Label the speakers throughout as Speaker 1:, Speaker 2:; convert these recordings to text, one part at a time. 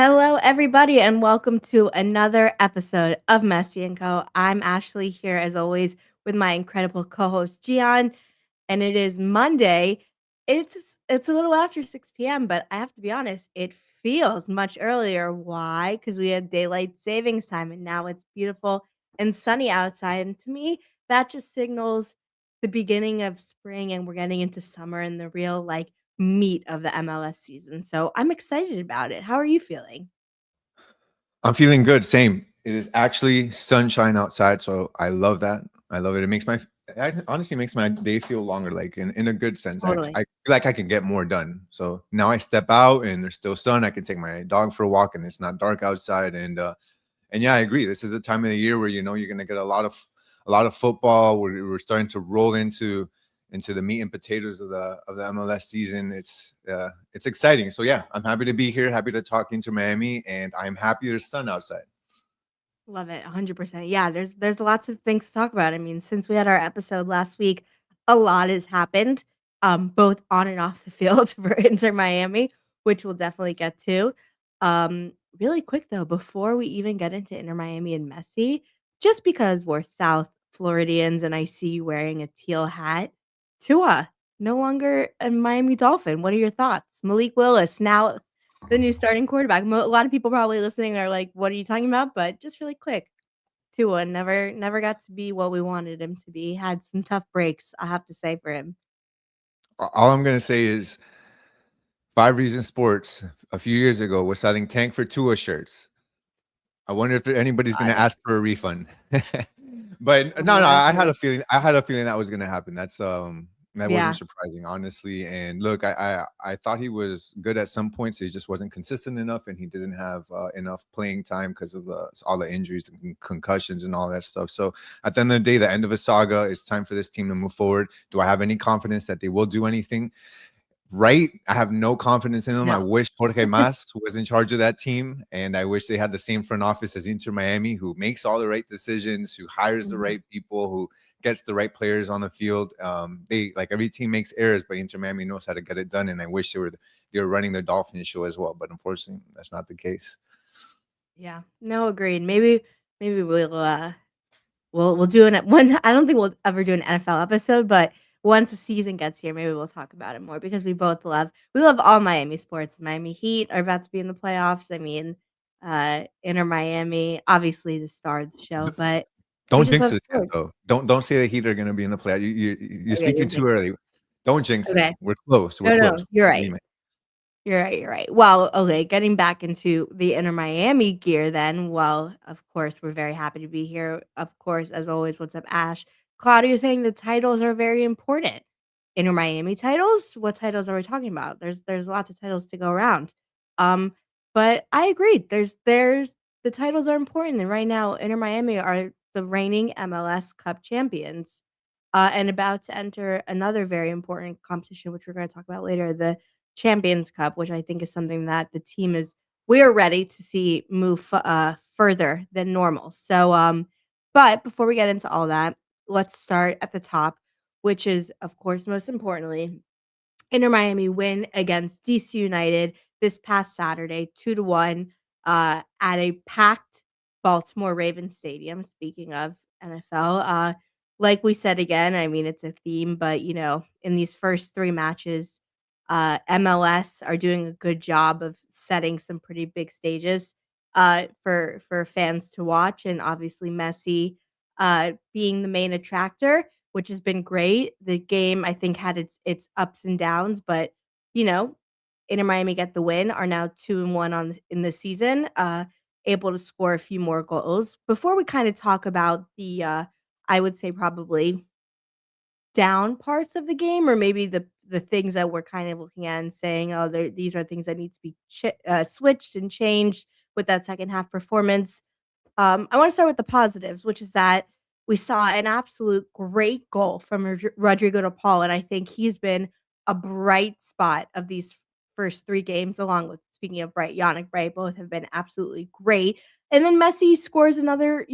Speaker 1: Hello, everybody, and welcome to another episode of Messi Co. I'm Ashley here, as always, with my incredible co-host Gian, and it is Monday. It's it's a little after 6 p.m., but I have to be honest, it feels much earlier. Why? Because we had daylight savings time, and now it's beautiful and sunny outside. And to me, that just signals the beginning of spring, and we're getting into summer and the real meat of the MLS season. So I'm excited about it. How are you feeling?
Speaker 2: I'm feeling good. Same. It is actually sunshine outside, so I love that. I love it. It honestly makes my day feel longer, like in a good sense.
Speaker 1: Totally.
Speaker 2: I feel like I can get more done. So now I step out and there's still sun. I can take my dog for a walk and it's not dark outside. And yeah, I agree. This is a time of the year where you're gonna get a lot of football. We're starting to roll into the meat and potatoes of the MLS season. It's exciting. So yeah, I'm happy to be here, happy to talk into Miami, and I'm happy there's sun outside.
Speaker 1: Love it, 100%. Yeah, there's lots of things to talk about. I mean, since we had our episode last week, a lot has happened, both on and off the field for Inter Miami, which we'll definitely get to. Really quick though, before we even get into Inter Miami and Messi, just because we're South Floridians and I see you wearing a teal hat, Tua, no longer a Miami Dolphin. What are your thoughts? Malik Willis now the new starting quarterback. A lot of people probably listening are like, "What are you talking about?" But just really quick, Tua never got to be what we wanted him to be. Had some tough breaks, I have to say for him.
Speaker 2: All I'm gonna say is Five Reasons Sports a few years ago was selling tank for Tua shirts. I wonder if anybody's gonna
Speaker 1: God,
Speaker 2: ask for a refund. But no, I had
Speaker 1: honestly,
Speaker 2: a feeling. I had a feeling that was gonna happen. That wasn't
Speaker 1: yeah.
Speaker 2: surprising, honestly. And look, I thought he was good at some points. He just wasn't consistent enough, and he didn't have enough playing time because of all the injuries and concussions and all that stuff. So at the end of the day, the end of a saga. It's time for this team to move forward. Do I have any confidence that they will do anything? Right? I have no confidence in them. I
Speaker 1: No.
Speaker 2: wish Jorge Mas was in charge of that team, and I wish they had the same front office as Inter Miami, who makes all the right decisions, who hires the
Speaker 1: Mhm.
Speaker 2: right people, who gets the right players on the field. They like every team makes errors, but Inter Miami knows how to get it done. And I wish they were running their Dolphin show as well, but unfortunately, that's not the case.
Speaker 1: Yeah. No, agreed. Maybe we'll do an one. I don't think we'll ever do an NFL episode, but once the season gets here, maybe we'll talk about it more because we love all Miami sports. Miami Heat are about to be in the playoffs. I mean, Inter Miami, obviously the star of the show, but we
Speaker 2: Don't
Speaker 1: just
Speaker 2: jinx
Speaker 1: love
Speaker 2: this yet,
Speaker 1: sports.
Speaker 2: though. Don't say the Heat are going to be in the play. You're
Speaker 1: Okay,
Speaker 2: speaking too early. Don't jinx it.
Speaker 1: okay.
Speaker 2: We're close. We're
Speaker 1: No,
Speaker 2: close.
Speaker 1: no, you're
Speaker 2: Believe
Speaker 1: right.
Speaker 2: me.
Speaker 1: You're right. Well, okay, getting back into the Inter Miami gear then, well, of course, we're very happy to be here. Of course, as always, what's up, Ash? Claudia saying the titles are very important. Inter Miami titles? What titles are we talking about? There's lots of titles to go around. Um, but I agree. There's the titles are important, and right now, Inter Miami are the reigning MLS Cup champions, and about to enter another very important competition, which we're going to talk about later. The Champions Cup, which I think is something that the team is we are ready to see move further than normal. So, but before we get into all that, let's start at the top, which is, of course, most importantly, Inter Miami win against DC United this past Saturday, 2-1, at a packed Baltimore Ravens stadium. Speaking of NFL, like we said again, I mean it's a theme, but in these first three matches, MLS are doing a good job of setting some pretty big stages for fans to watch, and obviously Messi being the main attractor, which has been great. The game, I think, had its ups and downs, but, you know, Inter Miami get the win, are now 2-1 in the season, able to score a few more goals. Before we kinda talk about I would say probably down parts of the game or maybe the things that we're kind of looking at and saying, "Oh, these are things that need to be switched and changed with that second half performance." I wanna start with the positives, which is that we saw an absolute great goal from Rodrigo de Paul, and I think he's been a bright spot of these first 3 games, along with speaking of bright, Yannick Bright, both have been absolutely great. And then Messi scores another,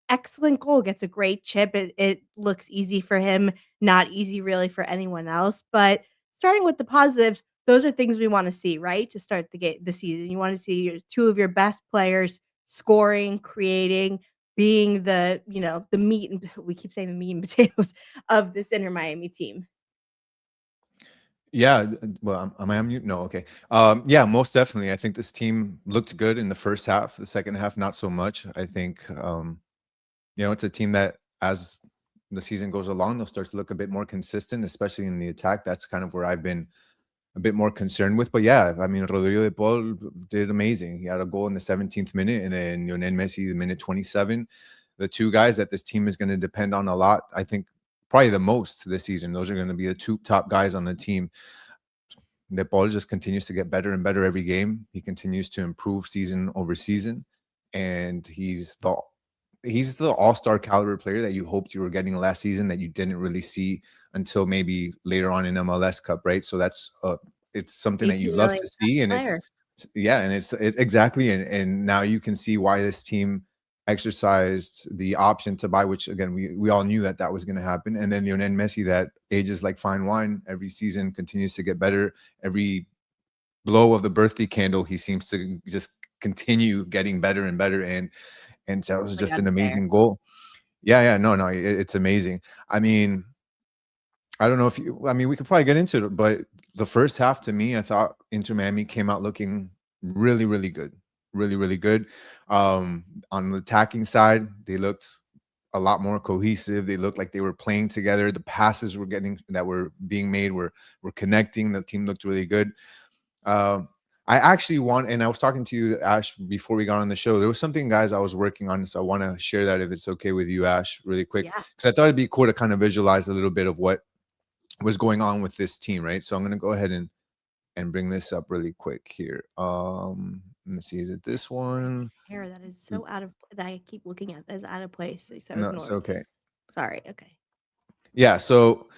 Speaker 1: excellent goal, gets a great chip. It looks easy for him, not easy really for anyone else. But starting with the positives, those are things we wanna see, right, to start the season. You wanna see your 2 of your best players scoring, creating, being the meat and we keep saying the meat and potatoes of this Inter Miami team.
Speaker 2: Yeah, well, am I on mute? No, okay. Yeah, most definitely. I think this team looked good in the first half. The second half, not so much. I think it's a team that as the season goes along, they'll start to look a bit more consistent, especially in the attack. That's kind of where I've been a bit more concerned with. But yeah, I mean, Rodrigo de Paul did amazing. He had a goal in the 17th minute, and then Lionel Messi, the minute 27. The two guys that this team is going to depend on a lot, I think, probably the most this season. Those are going to be the two top guys on the team. De Paul just continues to get better and better every game. He continues to improve season over season, and he's the all-star caliber player that you hoped you were getting last season that you didn't really see until maybe later on in MLS Cup, right? So that's it's something that you love to
Speaker 1: $18 million
Speaker 2: see, and
Speaker 1: player.
Speaker 2: it's exactly, and now you can see why this team exercised the option to buy, which again we all knew that was going to happen. And then Lionel Messi, that ages like fine wine, every season continues to get better. Every blow of the birthday candle, he seems to just continue getting better and better, and that was
Speaker 1: Like
Speaker 2: just an
Speaker 1: unfair.
Speaker 2: amazing goal. Yeah, no, it's amazing. I mean, I don't know if I mean, we could probably get into it, but the first half to me, I thought Inter Miami came out looking really, really good. Really, really good. On the attacking side, they looked a lot more cohesive. They looked like they were playing together. The passes that were being made were connecting. The team looked really good. Um, I actually want, and I was talking to you, Ash, before we got on the show. There was something, guys, I was working on, so I want to share that if it's okay with you, Ash, really quick,
Speaker 1: Yeah.
Speaker 2: because I thought it'd be cool to kind of visualize a little bit of what was going on with this team, right? So I'm gonna go ahead and bring this up really quick here. Let me see, is it this
Speaker 1: Sorry,
Speaker 2: one?
Speaker 1: this hair that is so out of that I keep looking at as out of place, so
Speaker 2: No, it's
Speaker 1: ignore me.
Speaker 2: okay.
Speaker 1: Sorry, okay.
Speaker 2: Yeah, so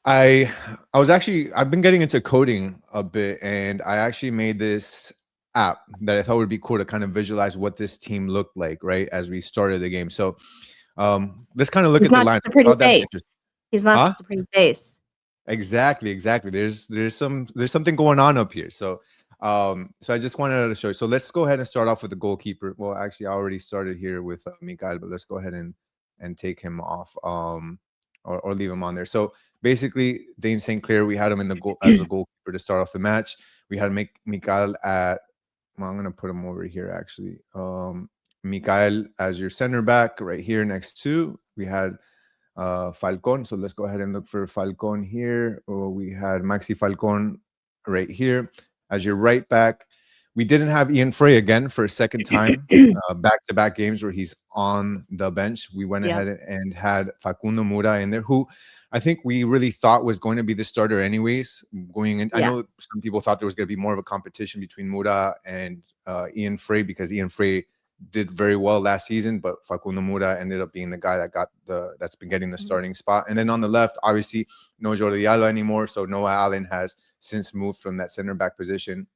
Speaker 2: I I've been getting into coding a bit, and I actually made this app that I thought would be cool to kind of visualize what this team looked like, right, as we started the game. So let's kind of look
Speaker 1: He's
Speaker 2: at the
Speaker 1: not
Speaker 2: lineup.
Speaker 1: just a
Speaker 2: I
Speaker 1: pretty
Speaker 2: thought that'd be
Speaker 1: face.
Speaker 2: interesting.
Speaker 1: He's not
Speaker 2: Huh?
Speaker 1: just a pretty face.
Speaker 2: Exactly, exactly. There's something going on up here. So I just wanted to show you. So let's go ahead and start off with the goalkeeper. Well, actually, I already started here with Mikael, but let's go ahead and take him off, or leave him on there. So basically, Dane St. Clair, we had him in the goal as a goalkeeper to start off the match. We had Mikael at. Well, I'm gonna put him over here actually. Mikael as your center back right here next to. We had Falcon. So let's go ahead and look for Falcon here. Oh, we had Maxi Falcon right here as your right back. We didn't have Ian Frey again for a second time, back-to-back games where he's on the bench. We went
Speaker 1: Yep.
Speaker 2: ahead and had Facundo Mura in there, who I think we really thought was going to be the starter anyways. Going in, I
Speaker 1: Yeah.
Speaker 2: know some people thought there was going to be more of a competition between Mura and Ian Frey, because Ian Frey did very well last season, but Facundo Mura ended up being the guy that's been getting the
Speaker 1: Mhm.
Speaker 2: starting spot. And then on the left, obviously, no Jordi Alba anymore. So Noah Allen has since moved from that center back position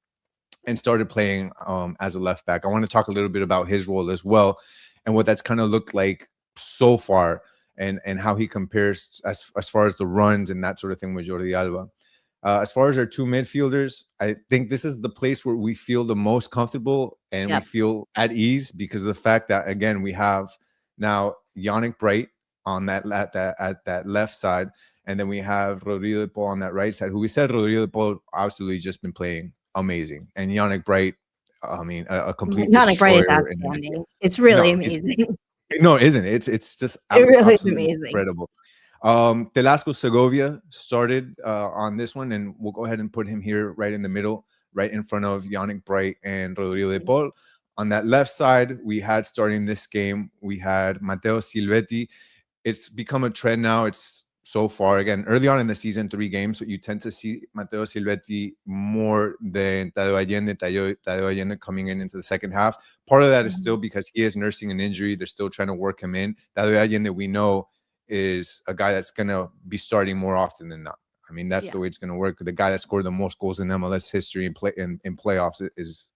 Speaker 2: and started playing as a left back. I want to talk a little bit about his role as well and what that's kind of looked like so far, and how he compares as far as the runs and that sort of thing with Jordi Alba. As far as our two midfielders, I think this is the place where we feel the most comfortable and we
Speaker 1: Yep.
Speaker 2: feel at ease, because of the fact that, again, we have now Yannick Bright on that left side, and then we have Rodrigo de Paul on that right side, who we said Rodrigo de Paul absolutely just been playing amazing, and Yannick Bright, I mean, a complete
Speaker 1: Not like right is
Speaker 2: destroyer in the midfield.
Speaker 1: outstanding. It's really
Speaker 2: No, he's
Speaker 1: amazing.
Speaker 2: no, it isn't. It's just
Speaker 1: It really is
Speaker 2: absolutely
Speaker 1: amazing.
Speaker 2: incredible. Telasco Segovia started on this one, and we'll go ahead and put him here right in the middle, right in front of Yannick Bright and Rodrigo de
Speaker 1: Mhm.
Speaker 2: Paul. On that left side, we had, starting this game, we had Matteo Silvetti. It's become a trend now. It's so far, again, early on in the season, 3 games, you tend to see Matteo Silvetti more than Tadeo Allende. Tadeo Allende coming into the second half. Part of that is still
Speaker 1: Mhm.
Speaker 2: because he is nursing an injury. They're still trying to work him in. Tadeo Allende, we know, is a guy that's going to be starting more often than not. I mean, that's the
Speaker 1: Yeah.
Speaker 2: way it's going to work. The guy that scored the most goals in MLS history in playoffs is,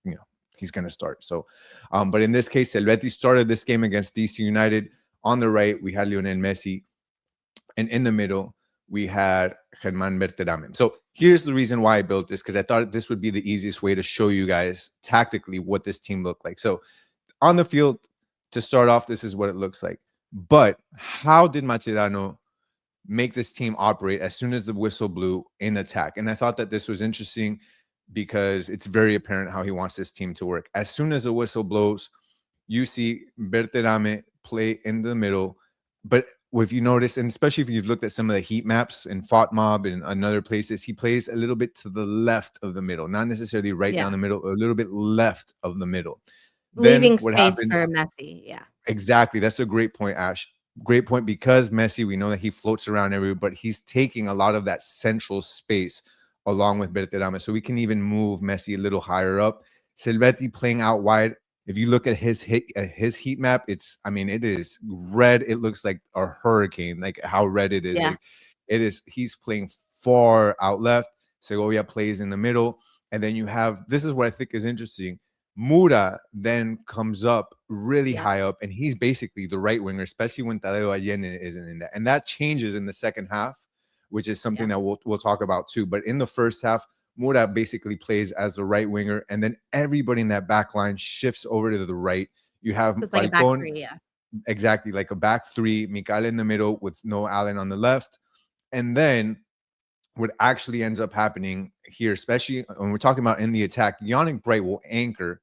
Speaker 2: he's going to start. So, but in this case, Silvetti started this game against DC United. On the right, we had Lionel Messi, and in the middle, we had Germán Berterame. So here's the reason why I built this, because I thought this would be the easiest way to show you guys tactically what this team looked like. So on the field, to start off, this is what it looks like. But how did Macherano make this team operate as soon as the whistle blew in attack? And I thought that this was interesting because it's very apparent how he wants this team to work. As soon as the whistle blows, you see Berterame play in the middle. But if you notice, and especially if you've looked at some of the heat maps in FOTMob and other places, he plays a little bit to the left of the middle, not necessarily right down
Speaker 1: Yeah.
Speaker 2: the middle, a little bit left of the middle. Then
Speaker 1: Leaving
Speaker 2: what
Speaker 1: space
Speaker 2: happens?
Speaker 1: for Messi, yeah.
Speaker 2: Exactly. That's a great point, Ash. Great point, because Messi, we know that he floats around everywhere, but he's taking a lot of that central space along with Berterame. So we can even move Messi a little higher up. Silvetti playing out wide. If you look at his heat map, it is red. It looks like a hurricane, like how red it is.
Speaker 1: Yeah,
Speaker 2: Like it is, he's playing far out left. Segovia plays in the middle. And then you have, this is what I think is interesting. Mura then comes up really
Speaker 1: yeah,
Speaker 2: high up, and he's basically the right winger, especially when Tadeo Allende isn't in that. And that changes in the second half, which is something
Speaker 1: yeah.
Speaker 2: that we'll talk about too. But in the first half, Mura basically plays as the right winger, and then everybody in that back line shifts over to the right. You have
Speaker 1: So it's like a back
Speaker 2: Falcon,
Speaker 1: 3, yeah.
Speaker 2: exactly like a back three, Mikal in the middle with no Allen on the left. And then what actually ends up happening here, especially when we're talking about in the attack, Yannick Bright will anchor,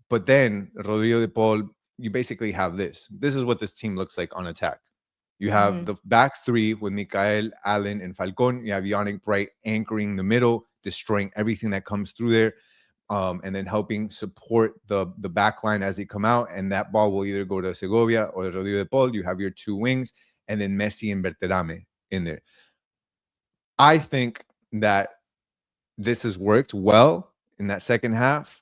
Speaker 2: but then Rodrigo de Paul, you basically have this. This is what this team looks like on attack. You have
Speaker 1: Mhm.
Speaker 2: the back three with Mikael, Allen, and Falcon. You have Yannick Bright anchoring the middle, destroying everything that comes through there, and then helping support the back line as they come out. And that ball will either go to Segovia or Rodrigo de Paul. You have your two wings, and then Messi and Berterame in there. I think that this has worked well in that second half.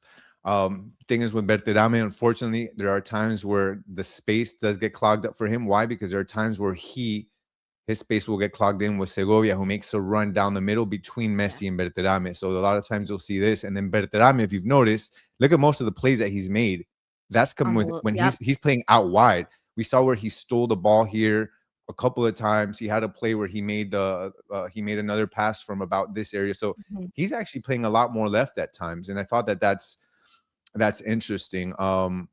Speaker 2: Thing is with Berterame, unfortunately, there are times where the space does get clogged up for him. Why? Because there are times where his space will get clogged in with Segovia, who makes a run down the middle between
Speaker 1: Yeah.
Speaker 2: Messi and Berterame. So a lot of times you'll see this. And then Berterame, if you've noticed, look at most of the plays that he's made. That's come
Speaker 1: On the
Speaker 2: with
Speaker 1: lo
Speaker 2: when
Speaker 1: Yep.
Speaker 2: he's playing out wide. We saw where he stole the ball here a couple of times. He had a play where he made another pass from about this area. So
Speaker 1: Mhm.
Speaker 2: he's actually playing a lot more left at times, and I thought that that's interesting.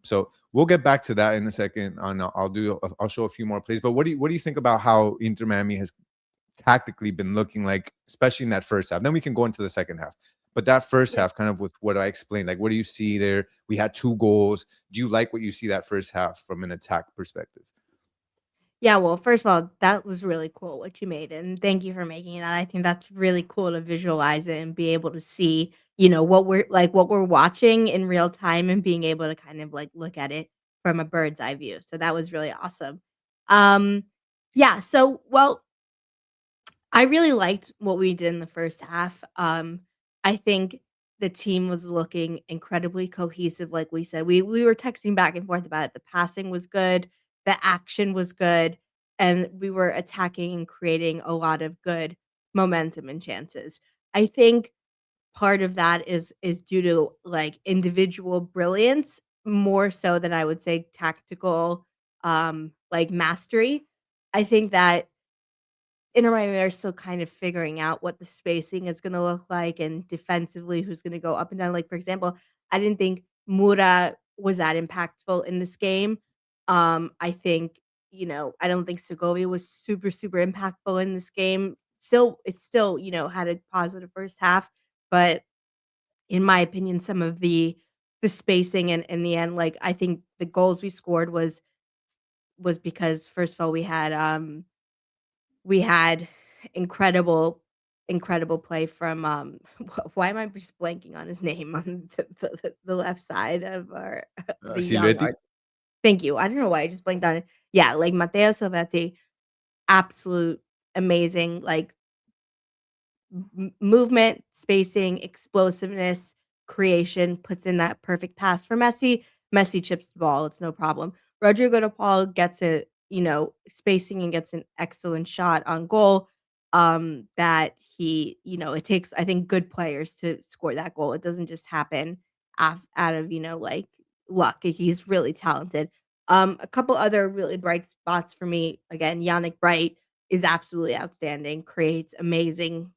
Speaker 2: So we'll get back to that in a second. I'll show a few more plays. But what do you think about how Inter Miami has tactically been looking like, especially in that first half? Then we can go into the second half. But that first
Speaker 1: Yeah.
Speaker 2: half, kind of with what I explained, like what do you see there? We had two goals. Do you like what you see that first half from an attack perspective?
Speaker 1: Yeah, well, first of all, that was really cool what you made, and thank you for making that. I think that's really cool to visualize it and be able to see, what we're watching in real time and being able to kind of, like, look at it from a bird's eye view, so that was really awesome. Um, yeah, so, well, I really liked what we did in the first half. I think the team was looking incredibly cohesive, like we said. We were texting back and forth about it. The passing was good, the action was good, and we were attacking and creating a lot of good momentum and chances. I think part of that is due to like individual brilliance more so than I would say tactical like mastery. I think that Inter Miami are still kind of figuring out what the spacing is gonna look like and defensively who's gonna go up and down. Like, for example, I didn't think Mura was that impactful in this game. I think, I don't think Segovia was super, super impactful in this game. Still, had a positive first half, but in my opinion, some of the spacing and in the end, like, I think the goals we scored was because first of all, we had incredible play from, why am I just blanking on his name on the left side of our the young
Speaker 2: Silvetti.
Speaker 1: art thank you, I don't know why I just blanked on it. Yeah, like, Matteo Salvetti, absolute amazing, like, movement, spacing, explosiveness, creation, puts in that perfect pass for Messi. Messi chips the ball, it's no problem. Rodrigo de Paul gets it, spacing and gets an excellent shot on goal. That it takes, I think, good players to score that goal. It doesn't just happen out of, like luck. He's really talented. A couple other really bright spots for me. Again, Yannick Bright is absolutely outstanding, creates amazing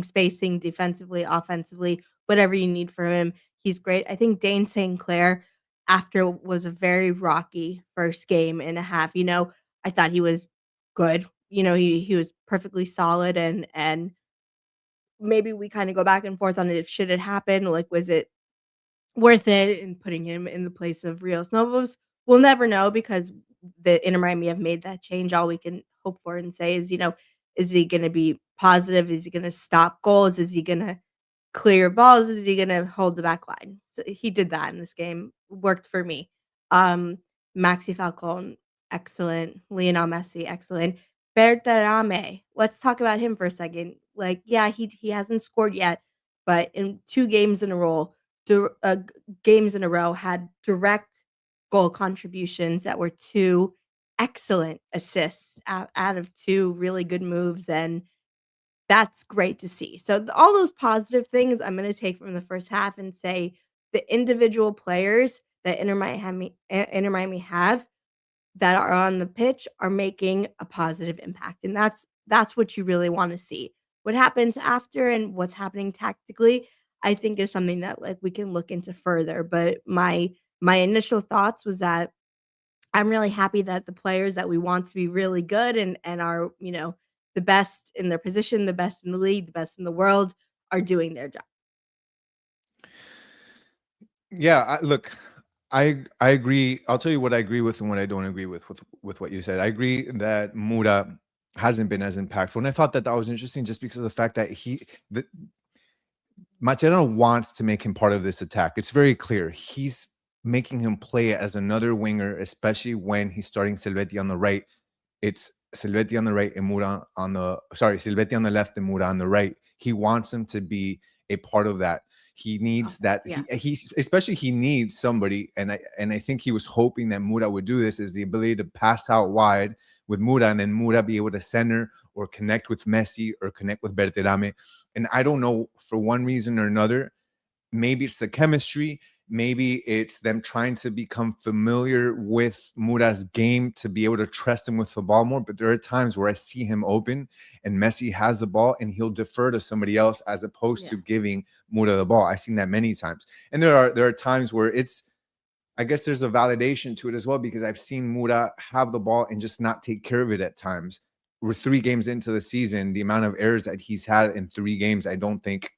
Speaker 1: spacing defensively, offensively, whatever you need from him. He's great. I think Dane St. Clair, after was a very rocky first game and a half, I thought he was good. He was perfectly solid, and maybe we kinda go back and forth on it if should it happen, like, was it worth it in putting him in the place of Rios Novos? We'll never know because the Inter Miami have made that change. All we can hope for and say is, is he gonna be positive? Is he gonna stop goals? Is he gonna clear balls? Is he gonna hold the back line? So he did that in this game, worked for me. Um, Maxi Falcone, excellent. Lionel Messi, excellent. Berterame, let's talk about him for a second. Like, yeah, he hasn't scored yet, but in 2 games in a row, games in a row had direct goal contributions that were 2 excellent assists out of 2 really good moves, and that's great to see. So, all those positive things I'm gonna take from the first half and say the individual players that Inter Miami have that are on the pitch are making a positive impact, and that's what you really wanna see. What happens after and what's happening tactically, I think is something that, like, we can look into further, but my initial thoughts was that I'm really happy that the players that we want to be really good and are, the best in their position, the best in the league, the best in the world are doing their job.
Speaker 2: Yeah, look, I agree. I'll tell you what I agree with and what I don't agree with what you said. I agree that Mura hasn't been as impactful, and I thought that was interesting just because of the fact that Mascherano wants to make him part of this attack. It's very clear. He's making him play as another winger, especially when he's starting Silvetti on the right. It's Silvetti on the right and Mura on the Silvetti on the left and Mura on the right. He wants him to be a part of that. He needs
Speaker 1: Offense,
Speaker 2: that.
Speaker 1: yeah.
Speaker 2: He needs somebody, and I think he was hoping that Mura would do this, is the ability to pass out wide with Mura and then Mura be able to center or connect with Messi or connect with Berterame. And I don't know, for one reason or another, maybe it's the chemistry, maybe it's them trying to become familiar with Mura's game to be able to trust him with the ball more. But there are times where I see him open and Messi has the ball and he'll defer to somebody else as opposed
Speaker 1: Yeah.
Speaker 2: to giving Mura the ball. I've seen that many times. And there are times where I guess there's a validation to it as well, because I've seen Mura have the ball and just not take care of it at times. We're 3 games into the season. The amount of errors that he's had in 3 games, I don't think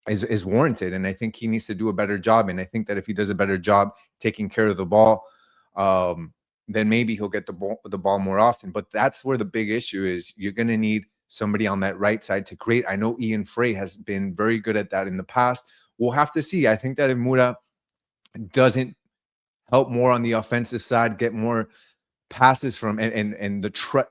Speaker 2: is warranted, and I think he needs to do a better job. And I think that if he does a better job taking care of the ball, then maybe he'll get the ball more often. But that's where the big issue is. You're going to need somebody on that right side to create. I know Ian Frey has been very good at that in the past. We'll have to see. I think that if Mura doesn't help more on the offensive side, get more passes from and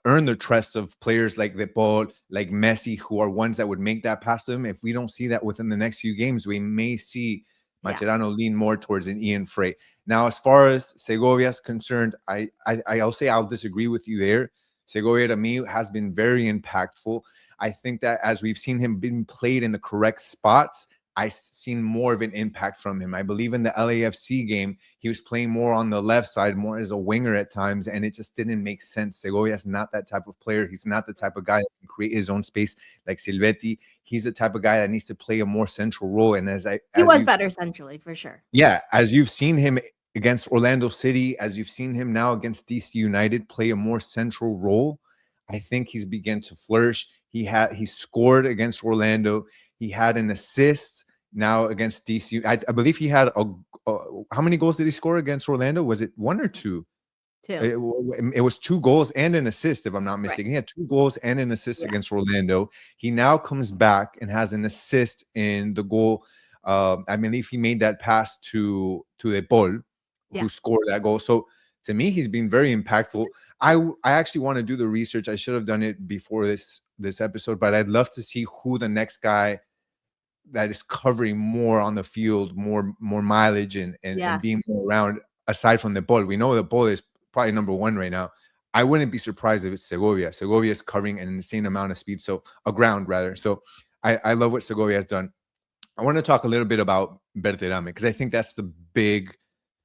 Speaker 2: earn the trust of players like De Paul, like Messi, who are ones that would make that pass to him. If we don't see that within the next few games, we may see
Speaker 1: Yeah.
Speaker 2: Mascherano lean more towards an Ian Frey. Now, as far as Segovia is concerned, I'll say I'll disagree with you there. Segovia, to me, has been very impactful. I think that as we've seen him being played in the correct spots, I've seen more of an impact from him. I believe in the LAFC game, he was playing more on the left side, more as a winger at times, and it just didn't make sense. Segovia is not that type of player. He's not the type of guy that can create his own space like Silvetti. He's the type of guy that needs to play a more central role. And
Speaker 1: He
Speaker 2: as
Speaker 1: was
Speaker 2: you've
Speaker 1: better centrally for sure.
Speaker 2: yeah, as you've seen him against Orlando City, as you've seen him now against DC United play a more central role, I think he's begun to flourish. He scored against Orlando. He had an assist now against DC. I believe he had how many goals did he score against Orlando? Was it 1 or 2?
Speaker 1: 2.
Speaker 2: It was 2 goals and an assist, if I'm not
Speaker 1: Right.
Speaker 2: mistaken. He had 2 goals and an assist
Speaker 1: Yeah.
Speaker 2: against Orlando. He now comes back and has an assist in the goal. I believe he made that pass to De Paul,
Speaker 1: Yeah.
Speaker 2: who scored that goal. So to me, he's been very impactful. I actually want to do the research. I should have done it before this episode, but I'd love to see who the next guy that is covering more on the field, more mileage and
Speaker 1: Yeah.
Speaker 2: being more around aside from the ball. We know the ball is probably number 1 right now. I wouldn't be surprised if it's Segovia. Segovia is covering an insane amount of speed, so a ground rather. So I love what Segovia has done. I want to talk a little bit about Berterame because I think that's the big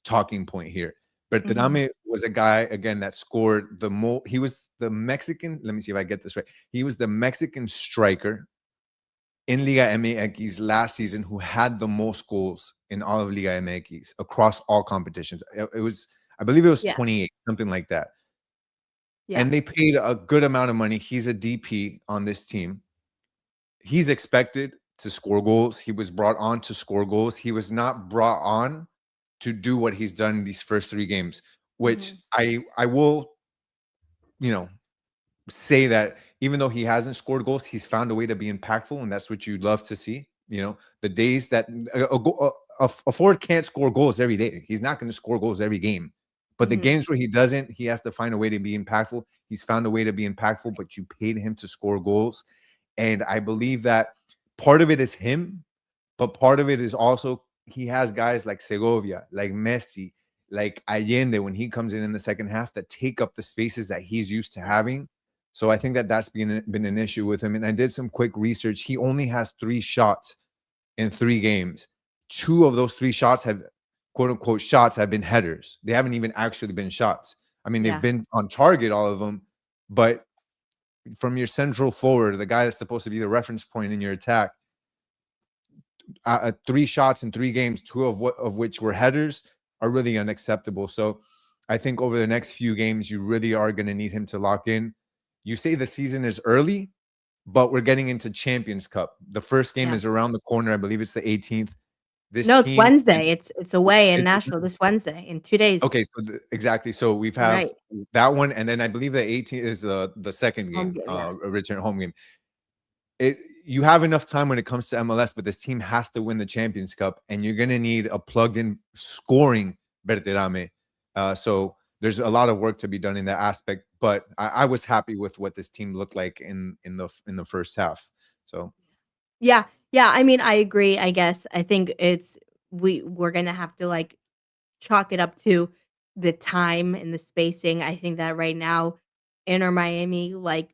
Speaker 2: talking point here.
Speaker 1: Mhm.
Speaker 2: Berterame was a guy again that scored the most. He was the Mexican. Let me see if I get this right. He was the Mexican striker in Liga MX last season who had the most goals in all of Liga MX across all competitions. It was, I believe, it was
Speaker 1: Yeah,
Speaker 2: 28, something like that.
Speaker 1: yeah.
Speaker 2: And they paid a good amount of money. He's a DP on this team. He's expected to score goals. He was brought on to score goals. He was not brought on to do what he's done in these first 3 games, which
Speaker 1: Mhm.
Speaker 2: I will, you know, say that even though he hasn't scored goals, he's found a way to be impactful, and that's what you love to see. The days that a forward can't score goals every day, he's not going to score goals every game. But the
Speaker 1: Mhm.
Speaker 2: games where he doesn't, he has to find a way to be impactful. He's found a way to be impactful, but you paid him to score goals. And I believe that part of it is him, but part of it is also he has guys like Segovia, like Messi, like Allende when he comes in the second half that take up the spaces that he's used to
Speaker 1: Yeah.
Speaker 2: having. So I think that that's been an issue with him. And I did some quick research. He only has 3 shots in 3 games. 2 of those 3 shots have quote unquote shots have been headers. They haven't even actually been shots. I mean, they've
Speaker 1: Yeah.
Speaker 2: been on target, all of them, but from your central forward, the guy that's supposed to be the reference point in your attack, 3 shots in 3 games, two of which were headers, are really unacceptable. So I think over the next few games, you really are going to need him to lock in. You say the season is early, but we're getting into Champions Cup. The first game
Speaker 1: Yeah.
Speaker 2: is around the corner. I believe it's the 18th. This
Speaker 1: No, it's
Speaker 2: team
Speaker 1: Wednesday. It's away in
Speaker 2: is
Speaker 1: Nashville this Wednesday in 2 days.
Speaker 2: okay. So exactly. So we've have
Speaker 1: Right.
Speaker 2: that one, and then I believe the 18th is the second
Speaker 1: Home
Speaker 2: game,
Speaker 1: game, yeah.
Speaker 2: a return home game. You have enough time when it comes to MLS, but this team has to win the Champions Cup, and you're going to need a plugged-in scoring Berterame. So there's a lot of work to be done in that aspect. But I was happy with what this team looked like in the first half. So
Speaker 1: Yeah. Yeah, I mean, I agree, I guess. I think we're gonna have to, like, chalk it up to the time and the spacing. I think that right now, Inter Miami, like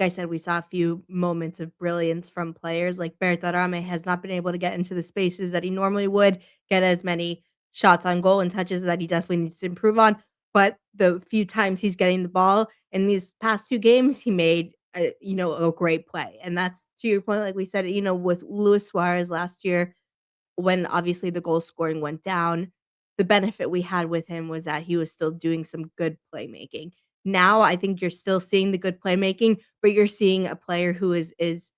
Speaker 1: I said, we saw a few moments of brilliance from players, like Bertarame has not been able to get into the spaces that he normally would, get as many shots on goal and touches that he definitely needs to improve on, but the few times he's getting the ball in these past 2 games, he made a great play, and that's to your point, like we said, with Luis Suarez last year, when obviously the goal scoring went down, the benefit we had with him was that he was still doing some good playmaking. Now I think you're still seeing the good playmaking, but you're seeing a player who is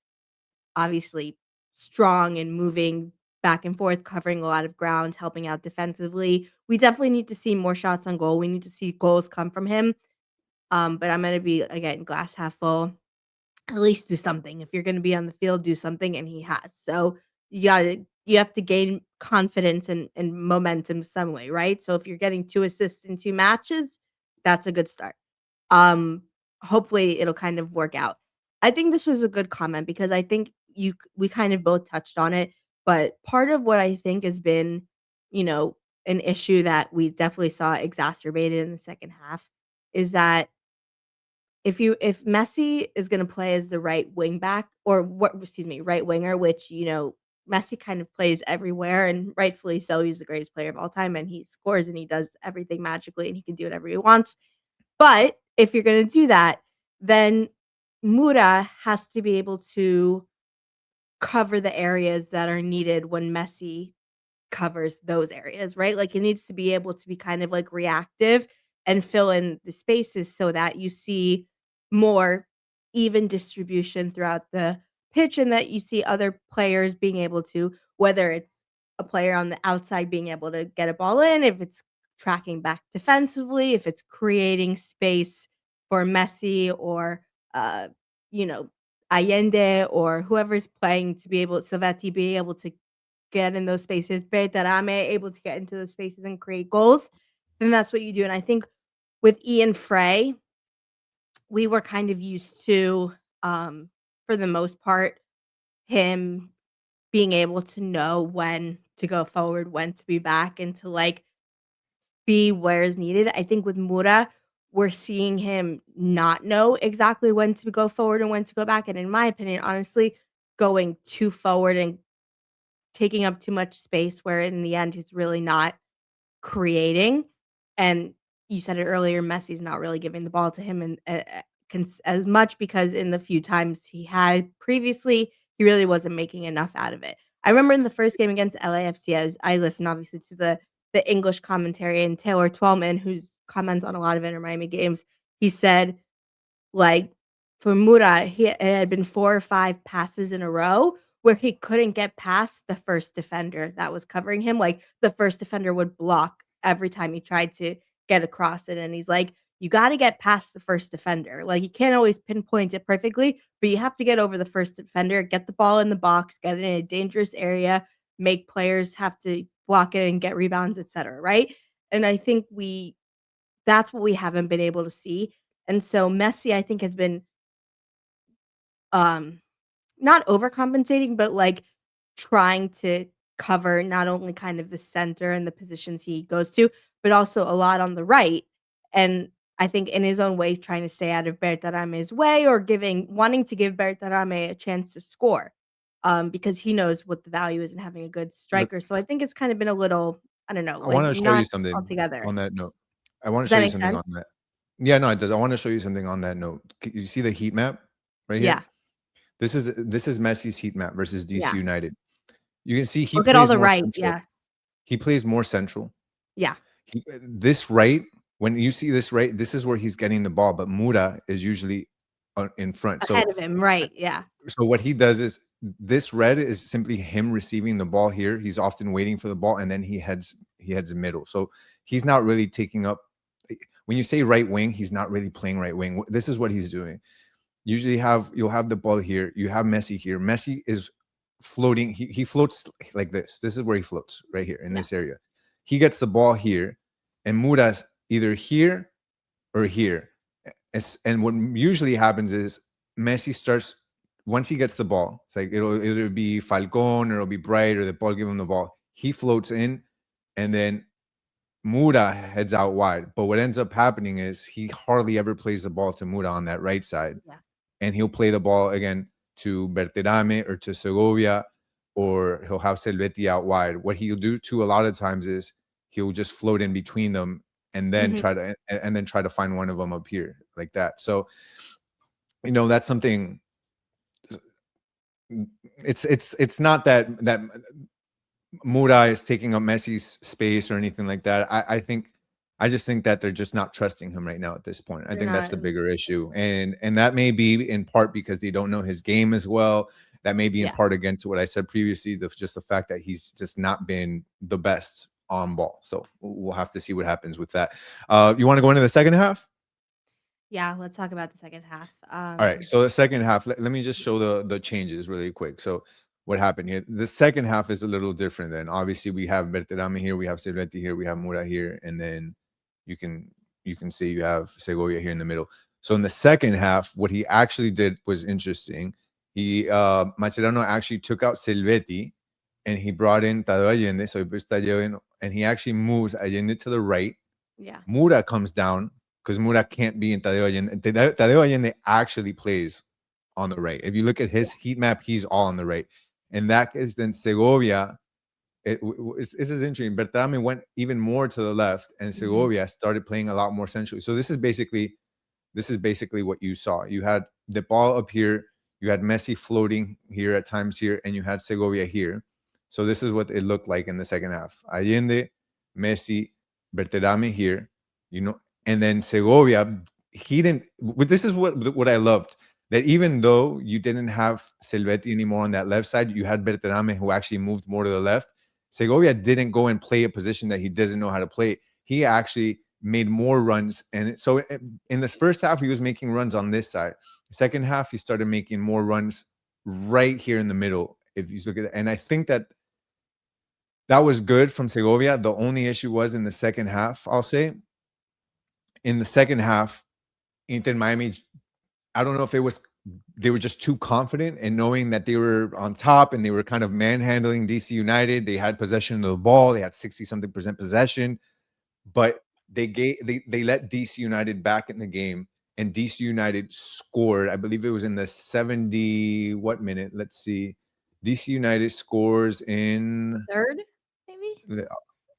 Speaker 1: obviously strong and moving back and forth, covering a lot of ground, helping out defensively. We definitely need to see more shots on goal. We need to see goals come from him. But I'm gonna be again glass half full. At least do something. If you're gonna be on the field, do something, and he has. So you have to gain confidence and momentum some way, right? So if you're getting 2 assists in 2 matches, that's a good start. Um, Hopefully it'll kind of work out. I think this was a good comment because I think we kind of both touched on it, but part of what I think has been, you know, an issue that we definitely saw exacerbated in the second half is that if Messi is gonna play as the right wing back or what excuse me, right winger, which, Messi kind of plays everywhere and rightfully so, he's the greatest player of all time and he scores and he does everything magically and he can do whatever he wants. But if you're gonna do that, then Mura has to be able to cover the areas that are needed when Messi covers those areas, right? Like, it needs to be able to be kind of, like, reactive and fill in the spaces so that you see more even distribution throughout the pitch and that you see other players being able to whether it's a player on the outside being able to get a ball in, if it's tracking back defensively, if it's creating space for Messi or, uh, you know, Allende or whoever's playing to be able Savetti be able to get in those spaces, Berterame able to get into those spaces and create goals, then that's what you do, and I think with Ian Frey, we were kind of used to, for the most part, him being able to know when to go forward, when to be back, and to, like, be where is needed. I think with Mura, we're seeing him not know exactly when to go forward and when to go back, and in my opinion, honestly, going too forward and taking up too much space where in the end he's really not creating, And you said it earlier, Messi's not really giving the ball to him and as much because in the few times he had previously, he really wasn't making enough out of it. I remember in the first game against LAFC, as I listened obviously to the English commentary, and Taylor Twellman, who's comments on a lot of Inter Miami games, he said like, for Mura, it had been 4 or 5 passes in a row where he couldn't get past the first defender that was covering him, like, the first defender would block every time he tried to get across it, and he's like, "You gotta get past the first defender." Like, you can't always pinpoint it perfectly, but you have to get over the first defender, get the ball in the box, get it in a dangerous area, make players have to block it and get rebounds, etcetera, right? And I think we that's what we haven't been able to see, and so Messi, I think, has been, um, not overcompensating, but, like, trying to cover not only kind of the center and the positions he goes to, but also a lot on the right, and I think in his own way, trying to stay out of Bertarame's way or wanting to give Bertarame a chance to score, because he knows what the value is in having a good
Speaker 2: Look,
Speaker 1: striker, so I think it's kind of been a little, I don't know,
Speaker 2: I
Speaker 1: like,
Speaker 2: want to show you
Speaker 1: not
Speaker 2: something
Speaker 1: altogether.
Speaker 2: on that note. I want to
Speaker 1: Does
Speaker 2: show
Speaker 1: that
Speaker 2: you
Speaker 1: make
Speaker 2: something
Speaker 1: sense?
Speaker 2: on that. Yeah, no, it does. I want to show you something on that note. You see the heat map right
Speaker 1: Yeah,
Speaker 2: here? This is Messi's heat map versus DC
Speaker 1: yeah.
Speaker 2: United. You can see he
Speaker 1: Look at all
Speaker 2: plays
Speaker 1: the
Speaker 2: more
Speaker 1: right,
Speaker 2: central.
Speaker 1: yeah,
Speaker 2: He plays more central.
Speaker 1: yeah.
Speaker 2: This right, when you see this right, this is where he's getting the ball, but Mura is usually in front.
Speaker 1: Ahead of him, right, yeah.
Speaker 2: So what he does is this red is simply him receiving the ball here. He's often waiting for the ball, and then he heads middle. So he's not really taking up. When you say right wing, he's not really playing right wing. This is what he's doing. Usually you'll have the ball here. You have Messi here. Messi is floating. He floats like this. This is where he floats right here in
Speaker 1: Yeah.
Speaker 2: this area. He gets the ball here, and Mura's either here or here. And what usually happens is Messi starts once he gets the ball. It's like it'll be Falcon or it'll be Bright or the ball give him the ball. He floats in, and then Mura heads out wide. But what ends up happening is he hardly ever plays the ball to Mura on that right side,
Speaker 1: Yeah.
Speaker 2: and he'll play the ball again to Berterame or to Segovia, or he'll have Selveti out wide. What he'll do too a lot of times is he'll just float in between them and then
Speaker 1: Mhm.
Speaker 2: try to find one of them up here like that. So that's something. It's not that Mura is taking up Messi's space or anything like that. I just think that they're just not trusting him right now at this point. I
Speaker 1: They're
Speaker 2: think that's
Speaker 1: not
Speaker 2: the bigger issue, and that may be in part because they don't know his game as well. That may be in
Speaker 1: yeah.
Speaker 2: part against what I said previously, just the fact that he's just not been the best on ball. So we'll have to see what happens with that. You want to go into the second half?
Speaker 1: Yeah, let's talk about the second half.
Speaker 2: All right. So the second half, let me just show the changes really quick. So what happened here? The second half is a little different. Then obviously we have Berterame here, we have Serveti here, we have Mura here, and then you can see you have Segovia here in the middle. So in the second half, what he actually did was interesting. He Macerano actually took out Silvetti and he brought in Tadeo Allende. So he puts Tadeo in, and he actually moves Allende to the right.
Speaker 1: Yeah.
Speaker 2: Mura comes down because Mura can't be in Tadeo Allende. Tadeo Allende actually plays on the right. If you look at his heat map, he's all on the right. And that is then Segovia. This is interesting. Bertrame went even more to the left, and
Speaker 1: Mhm.
Speaker 2: Segovia started playing a lot more centrally. So this is basically what you saw. You had the ball up here, you had Messi floating here at times here, and you had Segovia here. So this is what it looked like in the second half. Allende, Messi, Berterame here, and then Segovia. He didn't. This is what I loved. That even though you didn't have Silvetti anymore on that left side, you had Berterame who actually moved more to the left. Segovia didn't go and play a position that he doesn't know how to play. He actually made more runs. And so in this first half, he was making runs on this side. The second half, he started making more runs right here in the middle. If you look at it, and I think that was good from Segovia. The only issue was in the second half, I'll say. In the second half, Inter Miami, I don't know if they were just too confident and knowing that they were on top and they were kind of manhandling DC United. They had possession of the ball. They had 60-something% possession, but they let DC United back in the game, and DC United scored. I believe it was in the 70 what minute? Let's see. DC United scores in
Speaker 1: 3rd, maybe?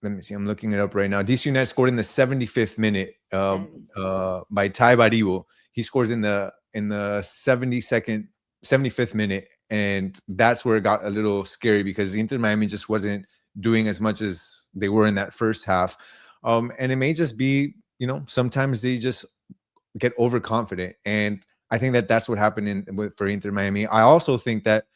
Speaker 2: let me see. I'm looking it up right now. DC United scored in the 75th minute
Speaker 1: And
Speaker 2: by Ty Baribo. He scores in the 72nd, 75th minute, and that's where it got a little scary because Inter Miami just wasn't doing as much as they were in that first half. And it may just be, sometimes they just get overconfident, and I think that that's what happened for Inter Miami. I also think that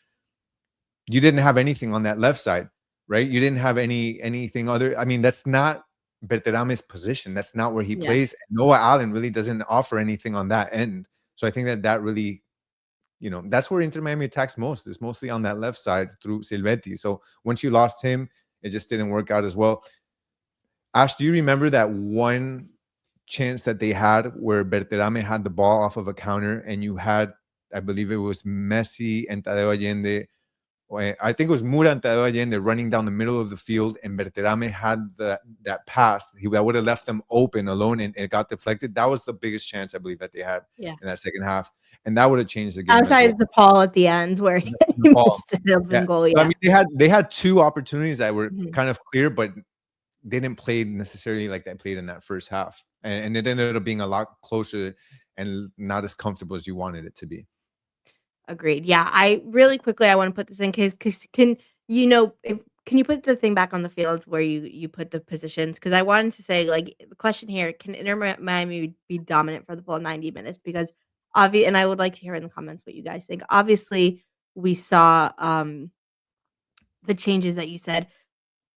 Speaker 2: you didn't have anything on that left side, right? You didn't have anything other. I mean, that's not Berterame's position. That's not where he
Speaker 1: yeah,
Speaker 2: plays. Noah Allen really doesn't offer anything on that end. So I think that really, that's where Inter Miami attacks most. It's mostly on that left side through Silvetti. So once you lost him, it just didn't work out as well. Ash, do you remember that one chance that they had where Berterame had the ball off of a counter and you had, I believe it was Messi and Tadeo Allende, I think it was Mura and Tadeo Allende running down the middle of the field, and Berterame had that pass that would have left them open alone, and it got deflected. That was the biggest chance I believe that they had
Speaker 1: yeah.
Speaker 2: in that second half, and that would have changed the game as well.
Speaker 1: Outside the Paul at the end where he
Speaker 2: Nepal.
Speaker 1: missed an open
Speaker 2: Yeah.
Speaker 1: goal,
Speaker 2: So, I
Speaker 1: yeah.
Speaker 2: mean, they had two opportunities that were
Speaker 1: Mhm.
Speaker 2: kind of clear, but they didn't play necessarily like they played in that first half, and it ended up being a lot closer and not as comfortable as you wanted it to be.
Speaker 1: Agreed. Yeah, I really quickly, I wanna put this in case 'cause if can you put the thing back on the field where you put the positions? Because I wanted to say, like, the question here, can Inter Miami be dominant for the full 90 minutes? Because and I would like to hear in the comments what you guys think. Obviously, we saw, the changes that you said.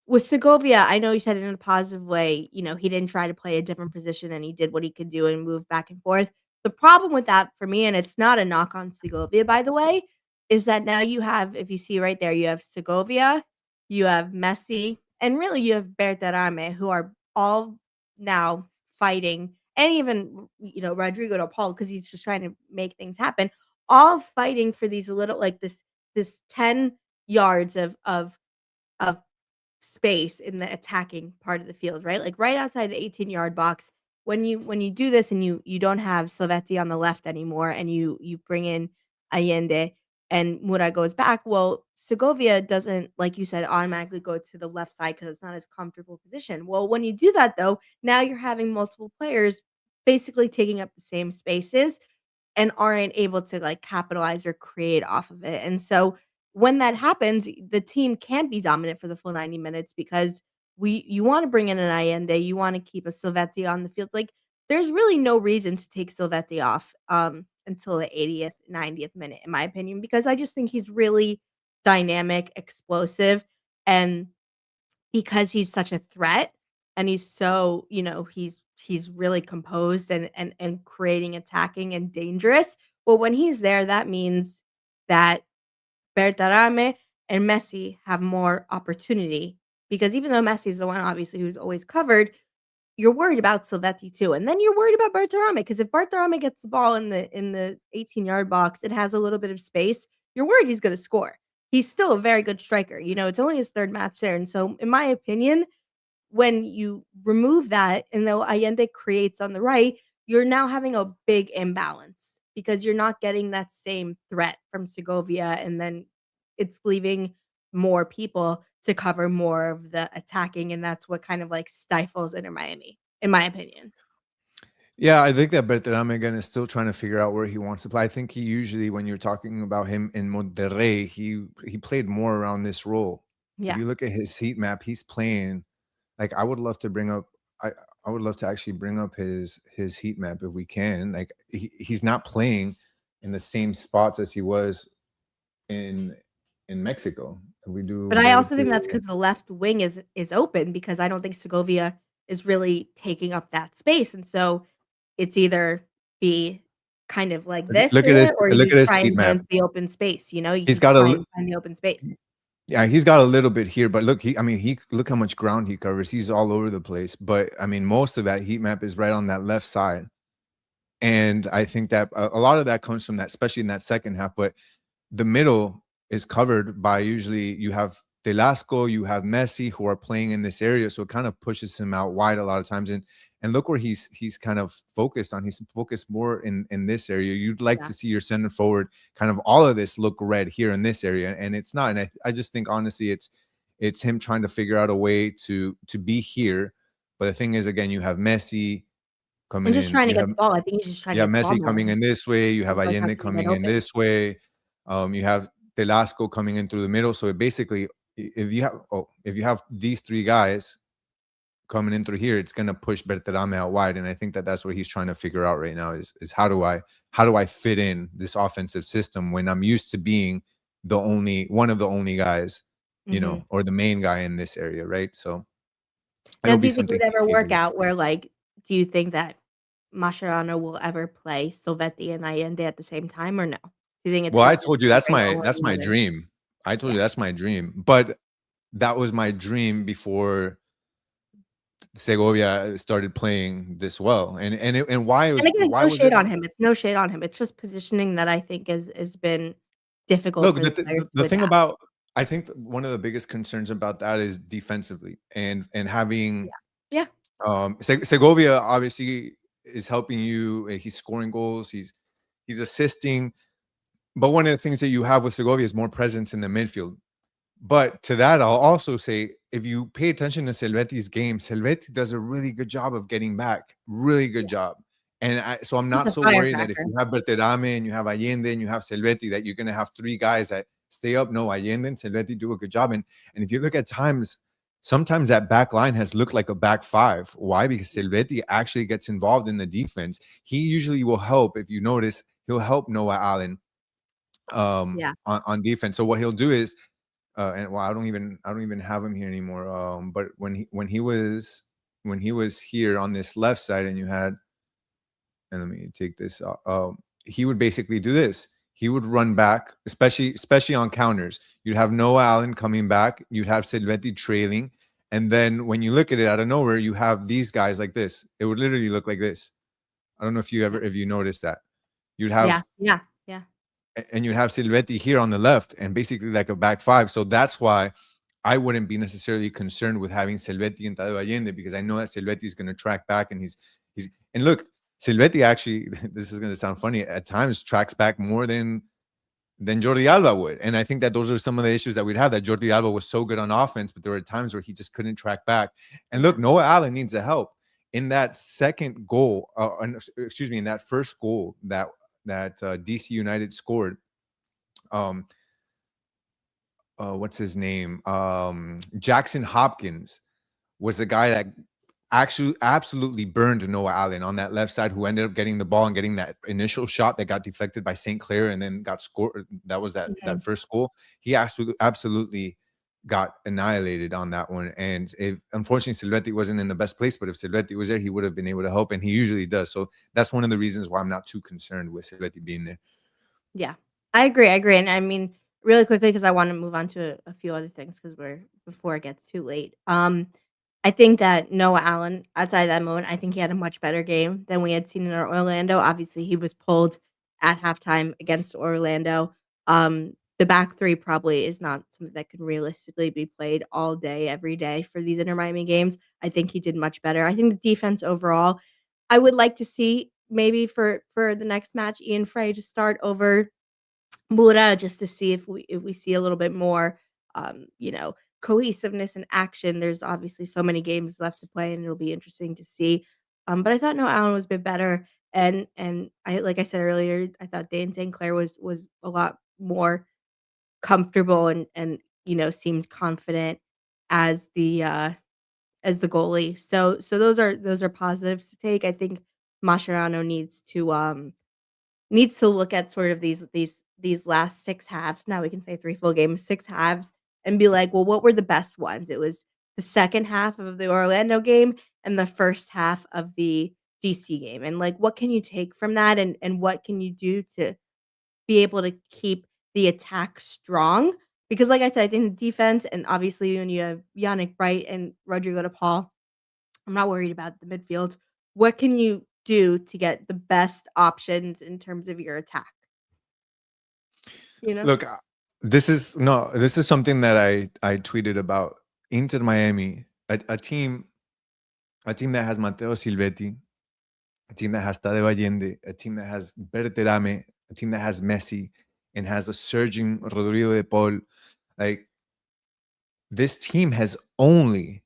Speaker 1: With Segovia, I know you said it in a positive way, he didn't try to play a different position and he did what he could do and move back and forth. The problem with that for me, and it's not a knock on Segovia, by the way, is that now you have, if you see right there, you have Segovia, you have Messi, and really you have Berterame, who are all now fighting, and even Rodrigo de Paul, because he's just trying to make things happen, all fighting for these little like this 10 yards of space in the attacking part of the field, right? Like right outside the 18-yard box. When you do this and you don't have Silvetti on the left anymore and you bring in Allende and Mura goes back, well, Segovia doesn't, like you said, automatically go to the left side because it's not as comfortable position. Well, when you do that though, now you're having multiple players basically taking up the same spaces and aren't able to, like, capitalize or create off of it, and so, when that happens, the team can't be dominant for the full 90 minutes because you wanna bring in an Allende, you wanna keep a Silvetti on the field, like, there's really no reason to take Silvetti off, until the 80th, 90th minute, in my opinion, because I just think he's really dynamic, explosive, and because he's such a threat and he's so, he's really composed and creating, attacking, and dangerous. Well, when he's there, that means that Bertarame and Messi have more opportunity because even though Messi is the one obviously who's always covered, you're worried about Silvetti too, and then you're worried about Bertarame because if Bertarame gets the ball in the 18-yard box, it has a little bit of space, you're worried he's gonna score. He's still a very good striker, it's only his 3rd match there, and so in my opinion, when you remove that and though Allende creates on the right, you're now having a big imbalance because you're not getting that same threat from Segovia, and then it's leaving more people to cover more of the attacking, and that's what kind of, like, stifles Inter Miami, in my opinion.
Speaker 2: Yeah, I think that Berterame again is still trying to figure out where he wants to play. I think he usually, when you're talking about him in Monterrey, he played more around this role. If
Speaker 1: Yeah.
Speaker 2: you look at his heat map, he's playing like I would love to bring up. I I would love to actually bring up his heat map if we can. Like he's not playing in the same spots as he was in Mexico. If we do
Speaker 1: But I
Speaker 2: Verde,
Speaker 1: also think that's because the left wing is open because I don't think Segovia is really taking up that space, and so it's either be kind of like this or
Speaker 2: look
Speaker 1: you
Speaker 2: at his
Speaker 1: try
Speaker 2: heat
Speaker 1: and
Speaker 2: map.
Speaker 1: hit the open space, you
Speaker 2: He's
Speaker 1: just
Speaker 2: got
Speaker 1: try
Speaker 2: a
Speaker 1: and find the open space.
Speaker 2: Yeah, he's got a little bit here, but look, I mean, he look how much ground he covers. He's all over the place. But I mean, most of that heat map is right on that left side. And I think that a lot of that comes from that, especially in that second half. But the middle is covered by usually you have Telasco, you have Messi who are playing in this area. So it kind of pushes him out wide a lot of times. And look where he's kind of focused on. He's focused more in this area. You'd like
Speaker 1: Yeah.
Speaker 2: to see your center forward kind of all of this look red here in this area. And it's not. And I just think honestly It's him trying to figure out a way to be here. But the thing is, again, you have Messi
Speaker 1: And
Speaker 2: coming
Speaker 1: just
Speaker 2: in.
Speaker 1: trying to
Speaker 2: You
Speaker 1: get
Speaker 2: have
Speaker 1: the ball. I think he's just trying to
Speaker 2: yeah,
Speaker 1: get the ball
Speaker 2: Messi
Speaker 1: more
Speaker 2: coming
Speaker 1: than
Speaker 2: in this way. You have
Speaker 1: he does
Speaker 2: Allende
Speaker 1: having to get
Speaker 2: coming in
Speaker 1: open.
Speaker 2: this way. You have Telasco coming in through the middle. So it basically, if you have these three guys coming in through here, it's going to push Berterame out wide. And I think that that's what he's trying to figure out right now is how do I fit in this offensive system when I'm used to being the only one of the only guys,
Speaker 1: Mhm.
Speaker 2: or the main guy in this area, right? So
Speaker 1: Now
Speaker 2: it'll
Speaker 1: do
Speaker 2: be
Speaker 1: you think it
Speaker 2: something
Speaker 1: would ever
Speaker 2: he
Speaker 1: work
Speaker 2: does.
Speaker 1: out where, like do you think that Mascherano will ever play Silvetti and Allende at the same time or no? Do you think it's
Speaker 2: Well,
Speaker 1: gonna
Speaker 2: I
Speaker 1: just
Speaker 2: told you
Speaker 1: be
Speaker 2: that's
Speaker 1: bring
Speaker 2: my
Speaker 1: all
Speaker 2: that's my
Speaker 1: 11?
Speaker 2: dream. I told
Speaker 1: Yeah.
Speaker 2: you that's my dream. But that was my dream before Segovia started playing this well. And why it
Speaker 1: And
Speaker 2: was
Speaker 1: again,
Speaker 2: why
Speaker 1: no
Speaker 2: was
Speaker 1: shade
Speaker 2: it
Speaker 1: on him, it's no shade on him, it's just positioning that I think is been difficult
Speaker 2: look,
Speaker 1: for the players
Speaker 2: the
Speaker 1: to
Speaker 2: thing
Speaker 1: adapt.
Speaker 2: about I think one of the biggest concerns about that is defensively and having
Speaker 1: Yeah. Yeah.
Speaker 2: Segovia obviously is helping you. He's scoring goals, he's assisting. But one of the things that you have with Segovia is more presence in the midfield. But to that, I'll also say, if you pay attention to Silvetti's game, Silvetti does a really good job of getting back, really good
Speaker 1: Yeah.
Speaker 2: job. So I'm
Speaker 1: He's
Speaker 2: not
Speaker 1: a
Speaker 2: so worried that if
Speaker 1: firecracker.
Speaker 2: you have Berterame and you have Allende and you have Silvetti, that you're going to have three guys that stay up. No, Allende and Silvetti do a good job. And if you look at times, sometimes that back line has looked like a back five. Why? Because Silvetti actually gets involved in the defense. He usually will help. If you notice, he'll help Noah Allen
Speaker 1: Yeah.
Speaker 2: on defense. So what he'll do is and well, I don't even have him here anymore. But when he was here on this left side, and you had, and let me take this. He would basically do this. He would run back, especially on counters. You'd have Noah Allen coming back. You'd have Silvetti trailing, and then when you look at it out of nowhere, you have these guys like this. It would literally look like this. I don't know
Speaker 1: Yeah.
Speaker 2: if you noticed that. You'd
Speaker 1: Yeah.
Speaker 2: have
Speaker 1: Yeah. Yeah.
Speaker 2: and you'd have Silvetti here on the left, and basically like a back five. So that's why I wouldn't be necessarily concerned with having Silvetti and Tadeo Allende, because I know that Silvetti is going to track back, and he's and look, Silvetti actually, this is going to sound funny, at times tracks back more than Jordi Alba would. And I think that those are some of the issues that we'd have, that Jordi Alba was so good on offense, but there were times where he just couldn't track back. And
Speaker 1: Yeah.
Speaker 2: look, Noah Allen needs the help. In that second goal, excuse me, in that first goal that DC United scored, um, what's his name? Jackson Hopkins was the guy that actually absolutely burned Noah Allen on that left side, who ended up getting the ball and getting that initial shot that got deflected by St. Clair and then got scored. That was that
Speaker 1: Mhm.
Speaker 2: first goal. He absolutely got annihilated on that one. And if unfortunately Silvetti wasn't in the best place, but if Silvetti was there, he would have been able to help, and he usually does. So that's one of the reasons why I'm not too concerned with Silvetti being there.
Speaker 1: Yeah. I agree, and I mean, really quickly because I wanna move on to a few other things because we're before it gets too late. I think that Noah Allen, outside that moment, I think he had a much better game than we had seen in Orlando. Obviously, he was pulled at halftime against Orlando. The back 3 probably is not something that can realistically be played all day, every day for these Inter Miami games. I think he did much better. I think the defense overall, I would like to see maybe for the next match, Ian Frey to start over Mura just to see if we see a little bit more, cohesiveness and action. There's obviously so many games left to play, and it'll be interesting to see. But I thought Noah Allen was a bit better, and I like I said earlier, I thought Dan St. Clair was a lot more comfortable and seemed confident as the goalie. So those are positives to take. I think Mascherano needs to look at sort of these last 6 halves, now we can say 3 full games, 6 halves, and be like, "Well, what were the best ones?" It was the second half of the Orlando game and the first half of the DC game, and, like, what can you take from that, and what can you do to be able to keep the attack strong? Because like I said, I think the defense and obviously when you have Yannick Bright and Rodrigo de Paul, I'm not worried about the midfield. What can you do to get the best options in terms of your attack? You know?
Speaker 2: Look, this is no, this is something that I tweeted about. Inter Miami, a team that has Matteo Silvetti, a team that has Tadeo Allende, a team that has Berterame, a team that has Messi, and has a surging Rodrigo de Paul. Like, this team has only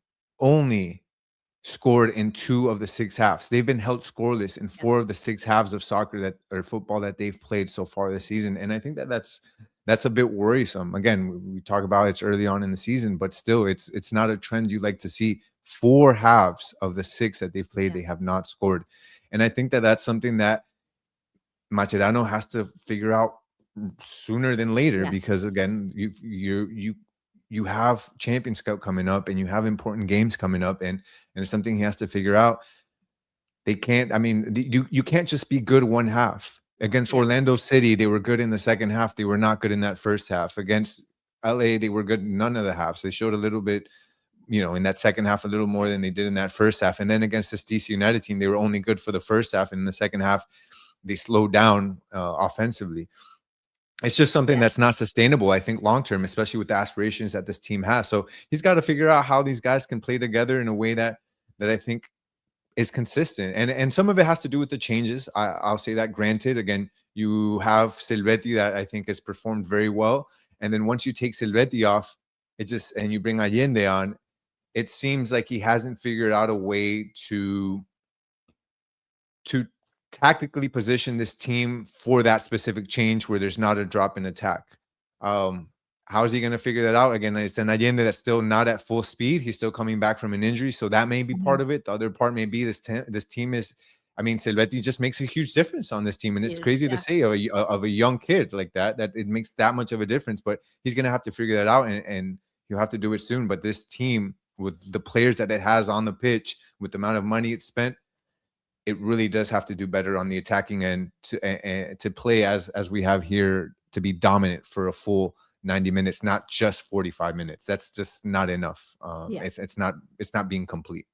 Speaker 2: scored in 2 of the 6 halves. They've been held scoreless in
Speaker 1: Yeah.
Speaker 2: 4 of the 6 halves of soccer that or football that they've played so far this season, and I think that that's a bit worrisome. Again, we talk about it's early on in the season, but still, it's not a trend you like to see. 4 halves of the 6 that they've played,
Speaker 1: Yeah.
Speaker 2: they have not scored, and I think that that's something that Macherano has to figure out sooner than later
Speaker 1: Yeah.
Speaker 2: because again, you have Champions Cup coming up and you have important games coming up, and it's something he has to figure out. They can't. I mean, you can't just be good one half. Against
Speaker 1: Yeah.
Speaker 2: Orlando City, they were good in the second half. They were not good in that first half. Against LA, they were good none of the halves. They showed a little bit, in that second half a little more than they did in that first half. And then against this DC United team, they were only good for the first half, and in the second half, they slowed down offensively. It's just something
Speaker 1: Yeah.
Speaker 2: that's not sustainable, I think, long term, especially with the aspirations that this team has. So he's got to figure out how these guys can play together in a way that I think is consistent. And some of it has to do with the changes. I'll say that. Granted, again, you have Silvetti that I think has performed very well. And then once you take Silvetti off, and you bring Allende on, it seems like he hasn't figured out a way to tactically position this team for that specific change where there's not a drop in attack. Um, how is he going to figure that out? Again, it's an Allende that's still not at full speed. He's still coming back from an injury, so that may be part
Speaker 1: Mhm.
Speaker 2: of it. The other part may be this team is. I mean, Silvetti just makes a huge difference on this team, and it's
Speaker 1: Huge.
Speaker 2: crazy to
Speaker 1: Yeah.
Speaker 2: say of a young kid like that it makes that much of a difference. But he's going to have to figure that out, and he'll have to do it soon. But this team, with the players that it has on the pitch, with the amount of money it's spent, it really does have to do better on the attacking end to play as we have here, to be dominant for a full 90 minutes, not just 45 minutes. That's just not enough.
Speaker 1: Yeah.
Speaker 2: It's not being complete.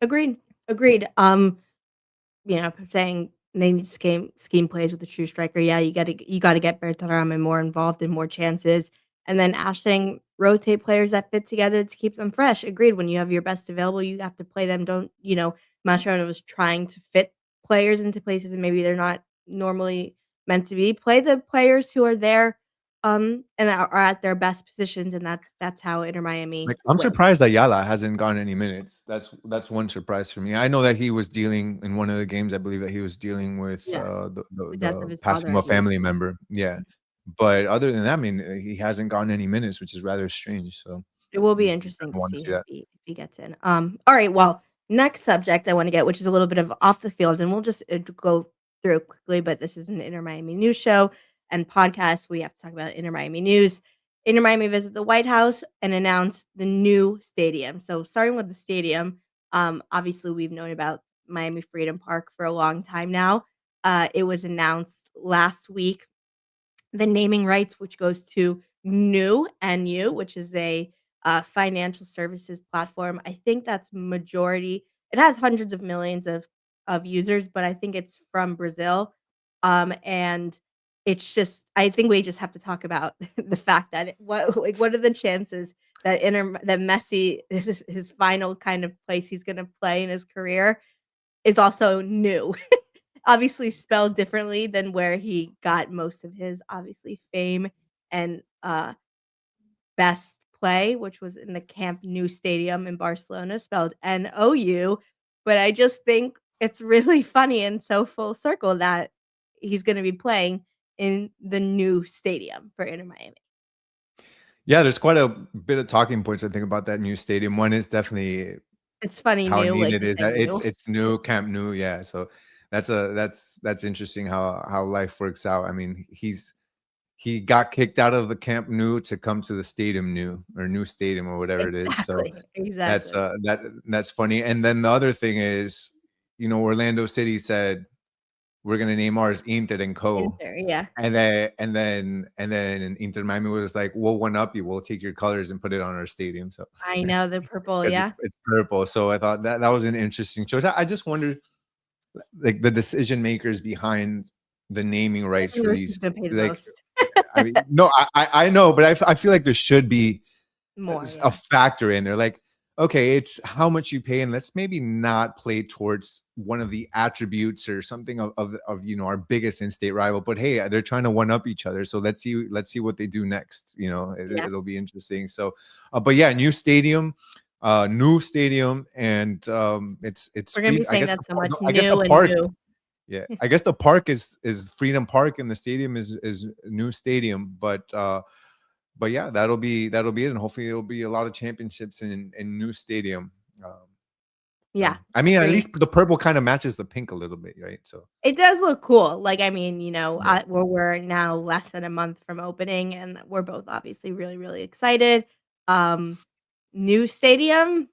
Speaker 1: Agreed. Agreed. Saying they need scheme plays with the true striker. Yeah, you gotta get Bertarame more involved and more chances. And then Ash saying rotate players that fit together to keep them fresh. Agreed. When you have your best available, you have to play them. Don't Mascherano was trying to fit players into places and maybe they're not normally meant to be. Play the players who are there, and are at their best positions, and that's how Inter Miami
Speaker 2: Like, I'm
Speaker 1: wins.
Speaker 2: surprised that Yala hasn't gotten any minutes. That's one surprise for me. I know that he was dealing in one of the games. I believe that he was dealing with
Speaker 1: Yeah, the death of
Speaker 2: the
Speaker 1: his father,
Speaker 2: passing
Speaker 1: I
Speaker 2: of a
Speaker 1: believe.
Speaker 2: family member. Yeah, but other than that, I mean, he hasn't gotten any minutes, which is rather strange. So
Speaker 1: It will be
Speaker 2: you
Speaker 1: interesting
Speaker 2: kind
Speaker 1: to
Speaker 2: of want to
Speaker 1: see
Speaker 2: see that.
Speaker 1: if he gets in. All right, well, next subject I wanna get, which is a little bit of off the field, and we'll just, go through it quickly, but this is an Inter Miami news show and podcast. We have to talk about Inter Miami news. Inter Miami visit the White House and announce the new stadium. So starting with the stadium, obviously, we've known about Miami Freedom Park for a long time now. It was announced last week the naming rights, which goes to NU, which is a financial services platform. I think that's majority. It has hundreds of millions of users, but I think it's from Brazil. And it's just, I think we just have to talk about the fact that what are the chances that that Messi his final kind of place he's going to play in his career is also new. Obviously spelled differently than where he got most of his, obviously, fame and, best play, which was in the Camp Nou Stadium in Barcelona, spelled N-O-U, but I just think it's really funny and so full circle that he's gonna be playing in the new stadium for Inter Miami.
Speaker 2: Yeah, there's quite a bit of talking points I think about that new stadium. One is definitely
Speaker 1: It's funny,
Speaker 2: how
Speaker 1: new,
Speaker 2: neat
Speaker 1: like
Speaker 2: it
Speaker 1: you're
Speaker 2: is.
Speaker 1: saying new.
Speaker 2: It's new Camp Nou, yeah. So that's interesting how life works out. I mean, he got kicked out of the Camp Nou to come to the Stadium New or New Stadium or whatever it is. So
Speaker 1: Exactly, exactly.
Speaker 2: that's funny. And then the other thing is, Orlando City said we're gonna name ours Inter and Co.
Speaker 1: Inter, yeah.
Speaker 2: And then Inter Miami was like, we'll one up you. We'll take your colors and put it on our stadium. So
Speaker 1: I know, the purple,
Speaker 2: because
Speaker 1: yeah.
Speaker 2: it's purple. So I thought that was an interesting choice. I just wonder, like, the decision makers behind the naming
Speaker 1: I
Speaker 2: rights
Speaker 1: think
Speaker 2: for
Speaker 1: those who's
Speaker 2: these.
Speaker 1: gonna pay the
Speaker 2: Like,
Speaker 1: most.
Speaker 2: I mean, no, I know, but I feel like there should be
Speaker 1: More,
Speaker 2: a
Speaker 1: yeah.
Speaker 2: factor in there. Like, okay, it's how much you pay, and let's maybe not play towards one of the attributes or something of our biggest in-state rival. But hey, they're trying to one up each other, so let's see what they do next.
Speaker 1: Yeah.
Speaker 2: It'll be interesting. So, but yeah, new stadium, and it's
Speaker 1: We're gonna be
Speaker 2: free. I
Speaker 1: saying
Speaker 2: guess
Speaker 1: that so much,
Speaker 2: I guess the
Speaker 1: new and
Speaker 2: park.
Speaker 1: new.
Speaker 2: Yeah, I guess the park is Freedom Park, and the stadium is new stadium. But yeah, that'll be it, and hopefully there'll be a lot of championships in new stadium. Um,
Speaker 1: Yeah,
Speaker 2: so I mean, at
Speaker 1: agreed.
Speaker 2: least the purple kind of matches the pink a little bit, right? So
Speaker 1: It does look cool. Like, I mean,
Speaker 2: yeah,
Speaker 1: we're now less than a month from opening, and we're both obviously really, really excited. Um, New stadium,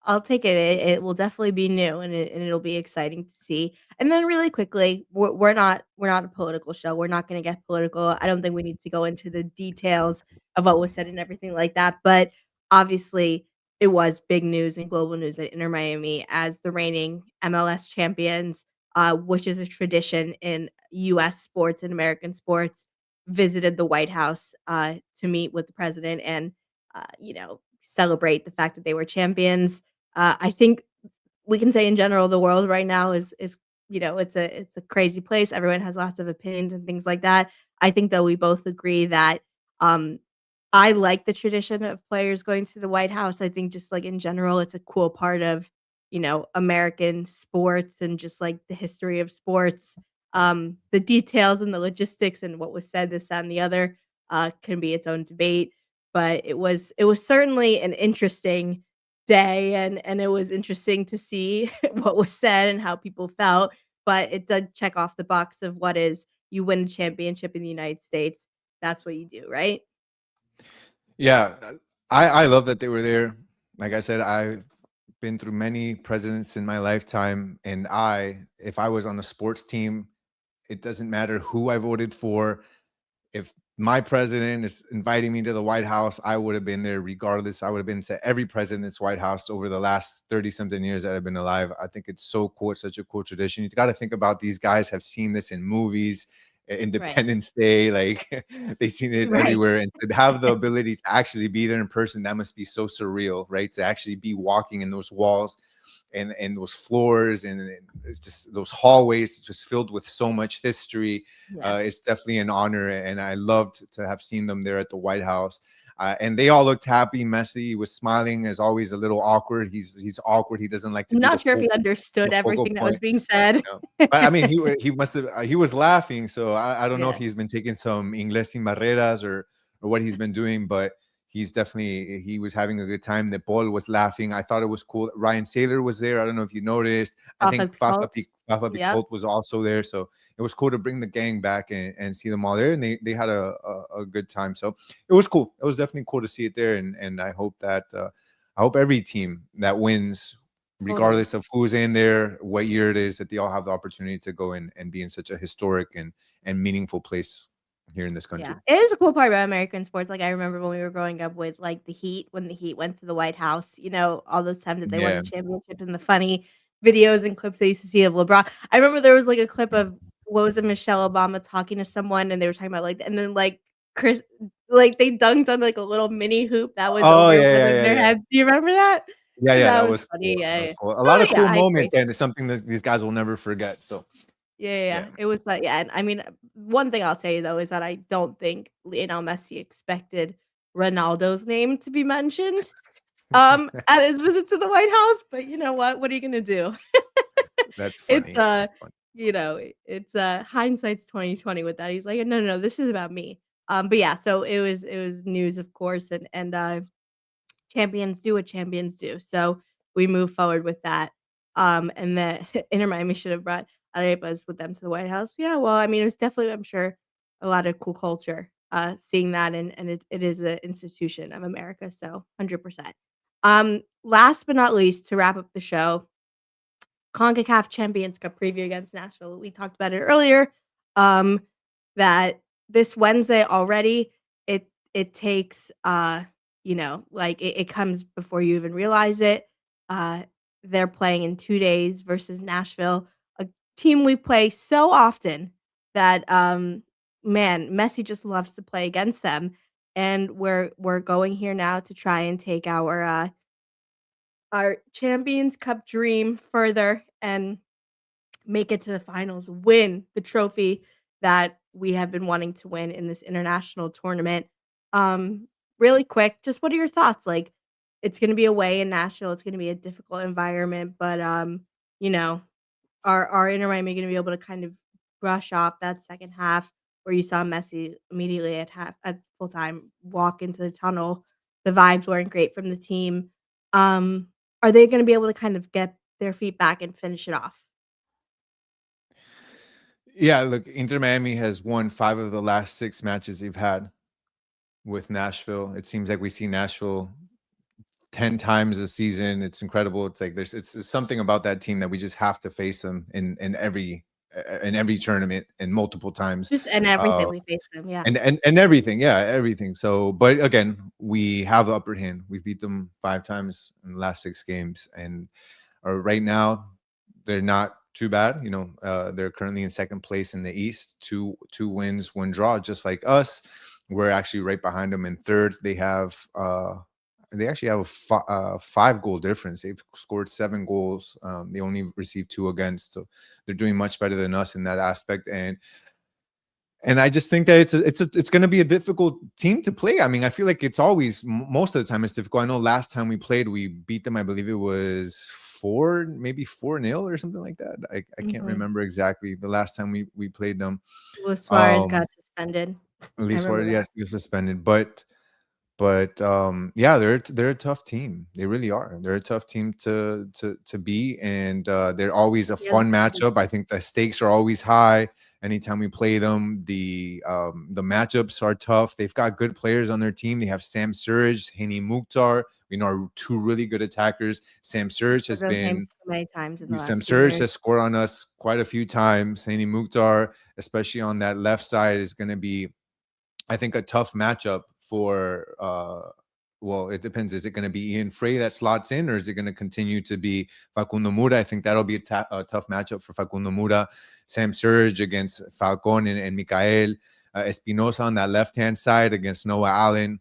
Speaker 1: I'll take it. It will definitely be new, and it'll be exciting to see. And then really quickly, we're not a political show. We're not gonna get political. I don't think we need to go into the details of what was said and everything like that, but obviously, it was big news and global news at Inter Miami as the reigning MLS champions, which is a tradition in US sports and American sports, visited the White House, to meet with the president and, celebrate the fact that they were champions. I think we can say in general the world right now is it's a crazy place. Everyone has lots of opinions and things like that. I think that we both agree that um I like the tradition of players going to the White House. I think just like in general it's a cool part of, American sports and just like the history of sports. The details and the logistics and what was said this that, and the other can be its own debate, but it was certainly an interesting day, and it was interesting to see what was said and how people felt, but it did check off the box of what is you win a championship in the United States, that's what you do, right?
Speaker 2: yeah, I love that they were there. Like I said, I've been through many presidents in my lifetime, and if I was on a sports team, it doesn't matter who I voted for. If my president is inviting me to the White House, I would have been there regardless. I would have been to every president's White House over the last 30 something years that I've been alive. I think it's so cool. It's such a cool tradition. You got to think about these guys have seen this in movies,
Speaker 1: Right.
Speaker 2: Independence Day, like they've seen it
Speaker 1: Right.
Speaker 2: everywhere. And to have the ability to actually be there in person, that must be so surreal, right? To actually be walking in those walls and those floors and it's just those hallways just filled with so much history.
Speaker 1: Yeah.
Speaker 2: It's definitely an honor, and I loved to have seen them there at the White House. And they all looked happy. Messi was smiling, as always, a little awkward. He's awkward. He doesn't like to
Speaker 1: I'm
Speaker 2: be the
Speaker 1: not sure if he
Speaker 2: focal
Speaker 1: understood
Speaker 2: the focal
Speaker 1: everything that was
Speaker 2: point.
Speaker 1: being said.
Speaker 2: You know? But I mean, he must have he was laughing. So I don't know if
Speaker 1: Yeah,
Speaker 2: he's been taking some inglés sin barreras or what he's been doing, but he was having a good time. The Paul was laughing. I thought it was cool. Ryan Saylor was there. I don't know if you noticed. I think
Speaker 1: offense cult.
Speaker 2: Fafa
Speaker 1: Yep,
Speaker 2: Picoult was also there. So it was cool to bring the gang back and see them all there. And they had a good time. So it was cool. It was definitely cool to see it there. And I hope every team that wins,
Speaker 1: totally.
Speaker 2: regardless of who's in there, what year it is, that they all have the opportunity to go in and be in such a historic and meaningful place here in this
Speaker 1: Yeah,
Speaker 2: country.
Speaker 1: it is a cool part about American sports, like, I remember when we were growing up with, like, the Heat, when the Heat went to the White House, all those times that they won
Speaker 2: Yeah.
Speaker 1: the championship and the funny videos and clips I used to see of LeBron. I remember there was, like, a clip of what was it, Michelle Obama talking to someone, and they were talking about, like and then, like, Chris like, they dunked on, like, a little mini hoop that was
Speaker 2: Oh,
Speaker 1: over
Speaker 2: yeah,
Speaker 1: one
Speaker 2: yeah,
Speaker 1: of
Speaker 2: yeah,
Speaker 1: their
Speaker 2: yeah.
Speaker 1: heads. Do you remember that?
Speaker 2: Yeah, yeah,
Speaker 1: That
Speaker 2: that
Speaker 1: was
Speaker 2: was
Speaker 1: funny,
Speaker 2: cool,
Speaker 1: yeah,
Speaker 2: that was
Speaker 1: yeah.
Speaker 2: cool. A lot
Speaker 1: Oh,
Speaker 2: of
Speaker 1: yeah,
Speaker 2: cool
Speaker 1: I agree.
Speaker 2: moments, and it's something that these guys will never forget, so,
Speaker 1: Yeah, yeah, yeah.
Speaker 2: yeah.
Speaker 1: It was like yeah, and I mean, one thing I'll say though is that I don't think Lionel Messi expected Ronaldo's name to be mentioned, at his visit to the White House, but you know what? What are you gonna do?
Speaker 2: That's
Speaker 1: It's,
Speaker 2: funny. Fun.
Speaker 1: it's, hindsight's 2020 with that. He's like, "No, no, no, this is about me." But yeah, so it was news, of course, and champions do what champions do. So we move forward with that. And that Inter Miami should have brought Arepas with them to the White House. Yeah, well, I mean, it was definitely, I'm sure, a lot of cool culture seeing that, and it is an institution of America. So 100%. Last but not least, to wrap up the show, CONCACAF Champions Cup preview against Nashville. We talked about it earlier. Um, that this Wednesday already, it takes like it comes before you even realize it. Uh, they're playing in 2 days versus Nashville, a team we play so often that man, Messi just loves to play against them. And we're going here now to try and take our Champions Cup dream further and make it to the finals, win the trophy that we have been wanting to win in this international tournament. Um, Really quick, just what are your thoughts? Like, it's gonna be away in Nashville, it's gonna be a difficult environment, but, you know, are Inter Miami gonna be able to kind of brush off that second half where you saw Messi immediately at full time walk into the tunnel? The vibes weren't great from the team. Um, are they gonna be able to kind of get their feet back and finish it off?
Speaker 2: Yeah, look, Inter Miami has won 5 of the last 6 matches they've had with Nashville. It seems like we see Nashville 10 times a season. It's incredible. It's like it's something about that team that we just have to face them in every tournament and multiple times.
Speaker 1: Just and
Speaker 2: Uh
Speaker 1: everything we face them, yeah.
Speaker 2: and everything, yeah, everything. So, but again, we have the upper hand. We've beat them 5 times in the last 6 games, and right now they're not too bad. They're currently in second place in the East, two wins, one draw, just like us. We're actually right behind them in third. They actually have a 5 goal difference. They've scored 7 goals. They only received 2 against, so they're doing much better than us in that aspect. And I just think that it's going to be a difficult team to play. I mean, I feel like it's always most of the time it's difficult. I know last time we played, we beat them. I believe it was maybe 4-0 or something like that. I can't
Speaker 1: Mhm.
Speaker 2: remember exactly the last time we played them.
Speaker 1: Luis Suarez
Speaker 2: Um,
Speaker 1: got suspended.
Speaker 2: at
Speaker 1: I
Speaker 2: least for
Speaker 1: remember that.
Speaker 2: yes, he was suspended, but yeah, they're a tough team. They really are. They're a tough team to be, and they're always a
Speaker 1: Yeah, this
Speaker 2: fun
Speaker 1: season.
Speaker 2: matchup. I think the stakes are always high anytime we play them. The matchups are tough. They've got good players on their team. They have Sam Surridge, Hani Mukhtar. We know are 2 really good attackers.
Speaker 1: Heard those names so many times in the
Speaker 2: Sam
Speaker 1: last few
Speaker 2: Surridge
Speaker 1: years.
Speaker 2: has scored on us quite a few times. Hani Mukhtar, especially on that left side, is going to be, I think, a tough matchup for well, it depends. Is it going to be Ian Frey that slots in, or is it going to continue to be Facundo Mura? I think that'll be a tough matchup for Facundo Mura. Sam Surge against Falcon and Mikael. Espinosa on that left-hand side against Noah Allen.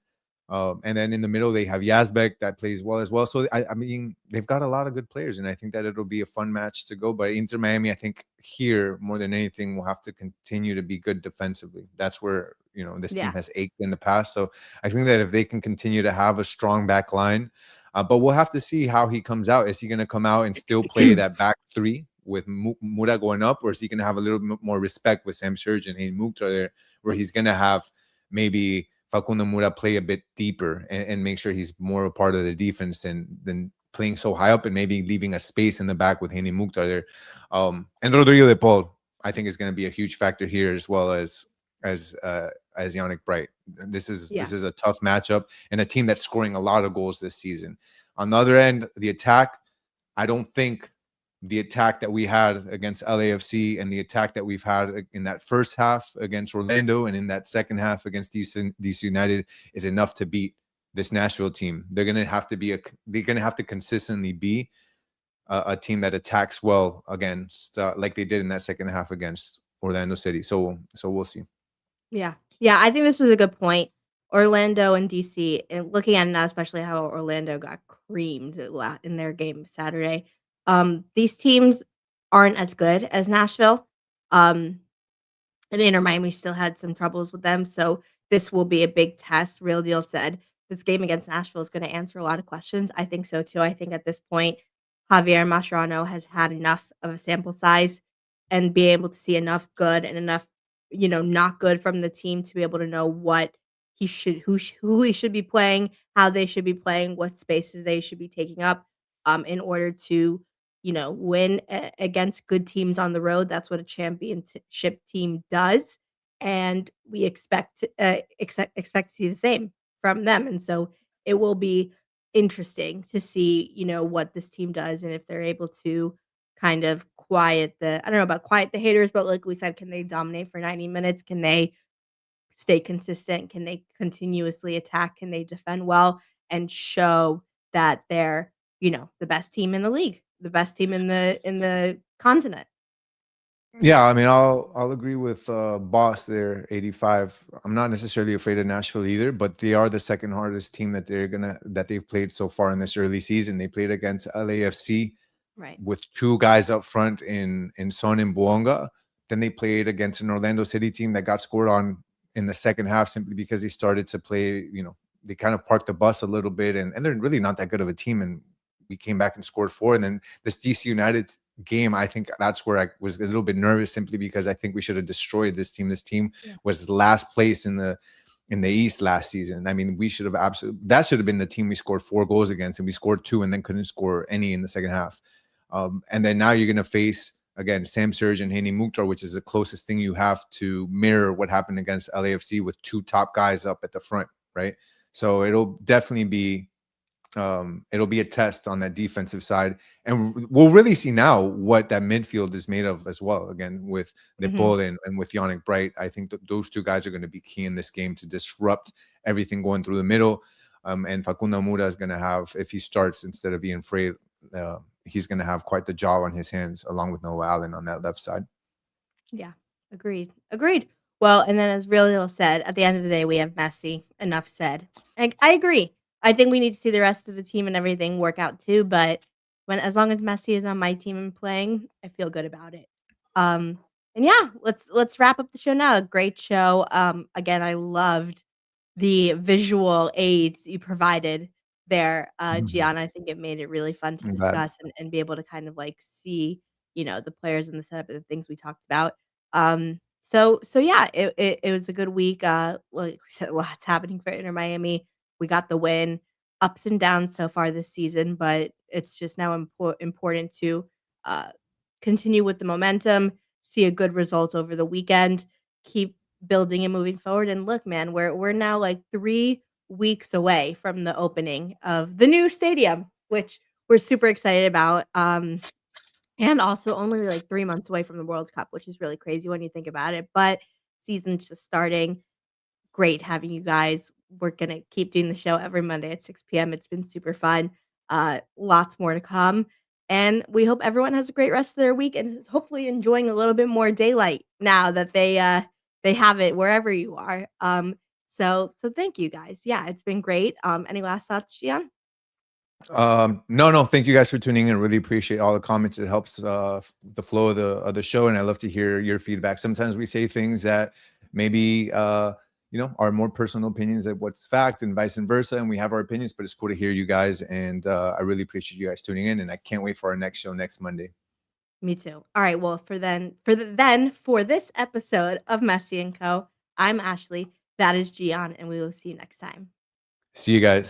Speaker 2: And then in the middle, they have Yazbek that plays well as well. So, I mean, they've got a lot of good players, and I think that it'll be a fun match to go. But Inter Miami, I think here, more than anything, will have to continue to be good defensively. That's where, this team
Speaker 1: Yeah.
Speaker 2: has ached in the past. So I think that if they can continue to have a strong back line, but we'll have to see how he comes out. Is he going to come out and still play that back three with Mura going up, or is he going to have a little bit more respect with Sam Surge and Mukhtar there, where he's going to have maybe Facundo Mura play a bit deeper and make sure he's more a part of the defense than playing so high up and maybe leaving a space in the back with Henry Mukhtar there. And Rodrigo de Paul, I think, is going to be a huge factor here, as well as Yannick Bright. This
Speaker 1: Yeah.
Speaker 2: is a tough matchup and a team that's scoring a lot of goals this season. On the other end, the attack, I don't think the attack that we had against LAFC and the attack that we've had in that first half against Orlando and in that second half against DC United is enough to beat this Nashville team. They're going to have to consistently be a team that attacks well against like they did in that second half against Orlando City. So we'll see.
Speaker 1: Yeah. Yeah, I think this was a good point. Orlando and DC, and looking at it now, especially how Orlando got creamed in their game Saturday. These teams aren't as good as Nashville. Um, and Inter Miami still had some troubles with them, so this will be a big test. Real Deal said this game against Nashville is going to answer a lot of questions. I think so too. I think at this point, Javier Mascherano has had enough of a sample size and be able to see enough good and enough, not good from the team to be able to know what who he should be playing, how they should be playing, what spaces they should be taking up, in order to win against good teams on the road. That's what a championship team does, and we expect to see the same from them. And so it will be interesting to see, what this team does and if they're able to kind of quiet the I don't know about quiet the haters, but like we said, can they dominate for 90 minutes? Can they stay consistent? Can they continuously attack? Can they defend well and show that they're, the best team in the league, the best team in the continent?
Speaker 2: Yeah, I mean, I'll agree with Boss there, 85. I'm not necessarily afraid of Nashville either, but they are the second hardest team that they've played so far in this early season. They played against LAFC
Speaker 1: Right.
Speaker 2: with two guys up front in Son and Buonga. Then they played against an Orlando City team that got scored on in the second half simply because they started to play, they kind of parked the bus a little bit, and they're really not that good of a team. And we came back and scored four. And then this DC United game, I think that's where I was a little bit nervous simply because I think we should have destroyed this team. This team
Speaker 1: Yeah.
Speaker 2: was last place in the East last season. I mean, we should have absolutely that should have been the team we scored 4 goals against, and we scored two and then couldn't score any in the second half. And then now you're going to face again Sam Surge and Hani Mukhtar, which is the closest thing you have to mirror what happened against LAFC with two top guys up at the front, right? So it'll be a test on that defensive side, and we'll really see now what that midfield is made of as well. Again, with
Speaker 1: Mhm.
Speaker 2: Nepal and with Yannick Bright, I think that those two guys are going to be key in this game to disrupt everything going through the middle. And Facundo Mura is going to have, if he starts instead of Ian Frey, he's going to have quite the job on his hands, along with Noah Allen on that left side.
Speaker 1: Yeah. Agreed. Agreed. Well, and then as Lionel said, at the end of the day, we have Messi. Enough said. Like, I agree. I think we need to see the rest of the team and everything work out too, but when as long as Messi is on my team and playing, I feel good about it. Um, and yeah, let's wrap up the show now. Great show. Again, I loved the visual aids you provided there,
Speaker 2: Mhm.
Speaker 1: Gianna. I think it made it really fun to
Speaker 2: I'm glad.
Speaker 1: discuss and be able to kind of like see, the players and the setup of the things we talked about. So yeah, it was a good week. Like we said, lots happening for Inter Miami. We got the win, ups and downs so far this season, but it's just now important to uh, continue with the momentum, see a good result over the weekend, keep building and moving forward. And look, man, we're now like 3 weeks away from the opening of the new stadium, which we're super excited about. And also only like 3 months away from the World Cup, which is really crazy when you think about it. But season's just starting. Great having you guys. We're gonna keep doing the show every Monday at 6 p.m. It's been super fun. Lots more to come. And we hope everyone has a great rest of their week and is hopefully enjoying a little bit more daylight now that they have it wherever you are. So thank you guys. Yeah, it's been great. Any last thoughts, Gian?
Speaker 2: No, thank you guys for tuning in. Really appreciate all the comments. It helps the flow of the show, and I love to hear your feedback. Sometimes we say things that maybe are more personal opinions than what's fact, and vice versa. And we have our opinions, but it's cool to hear you guys, and I really appreciate you guys tuning in. And I can't wait for our next show next Monday.
Speaker 1: Me too. All right. Well, for this episode of Messi and Co. I'm Ashley. That is Gian, and we will see you next time.
Speaker 2: See you guys.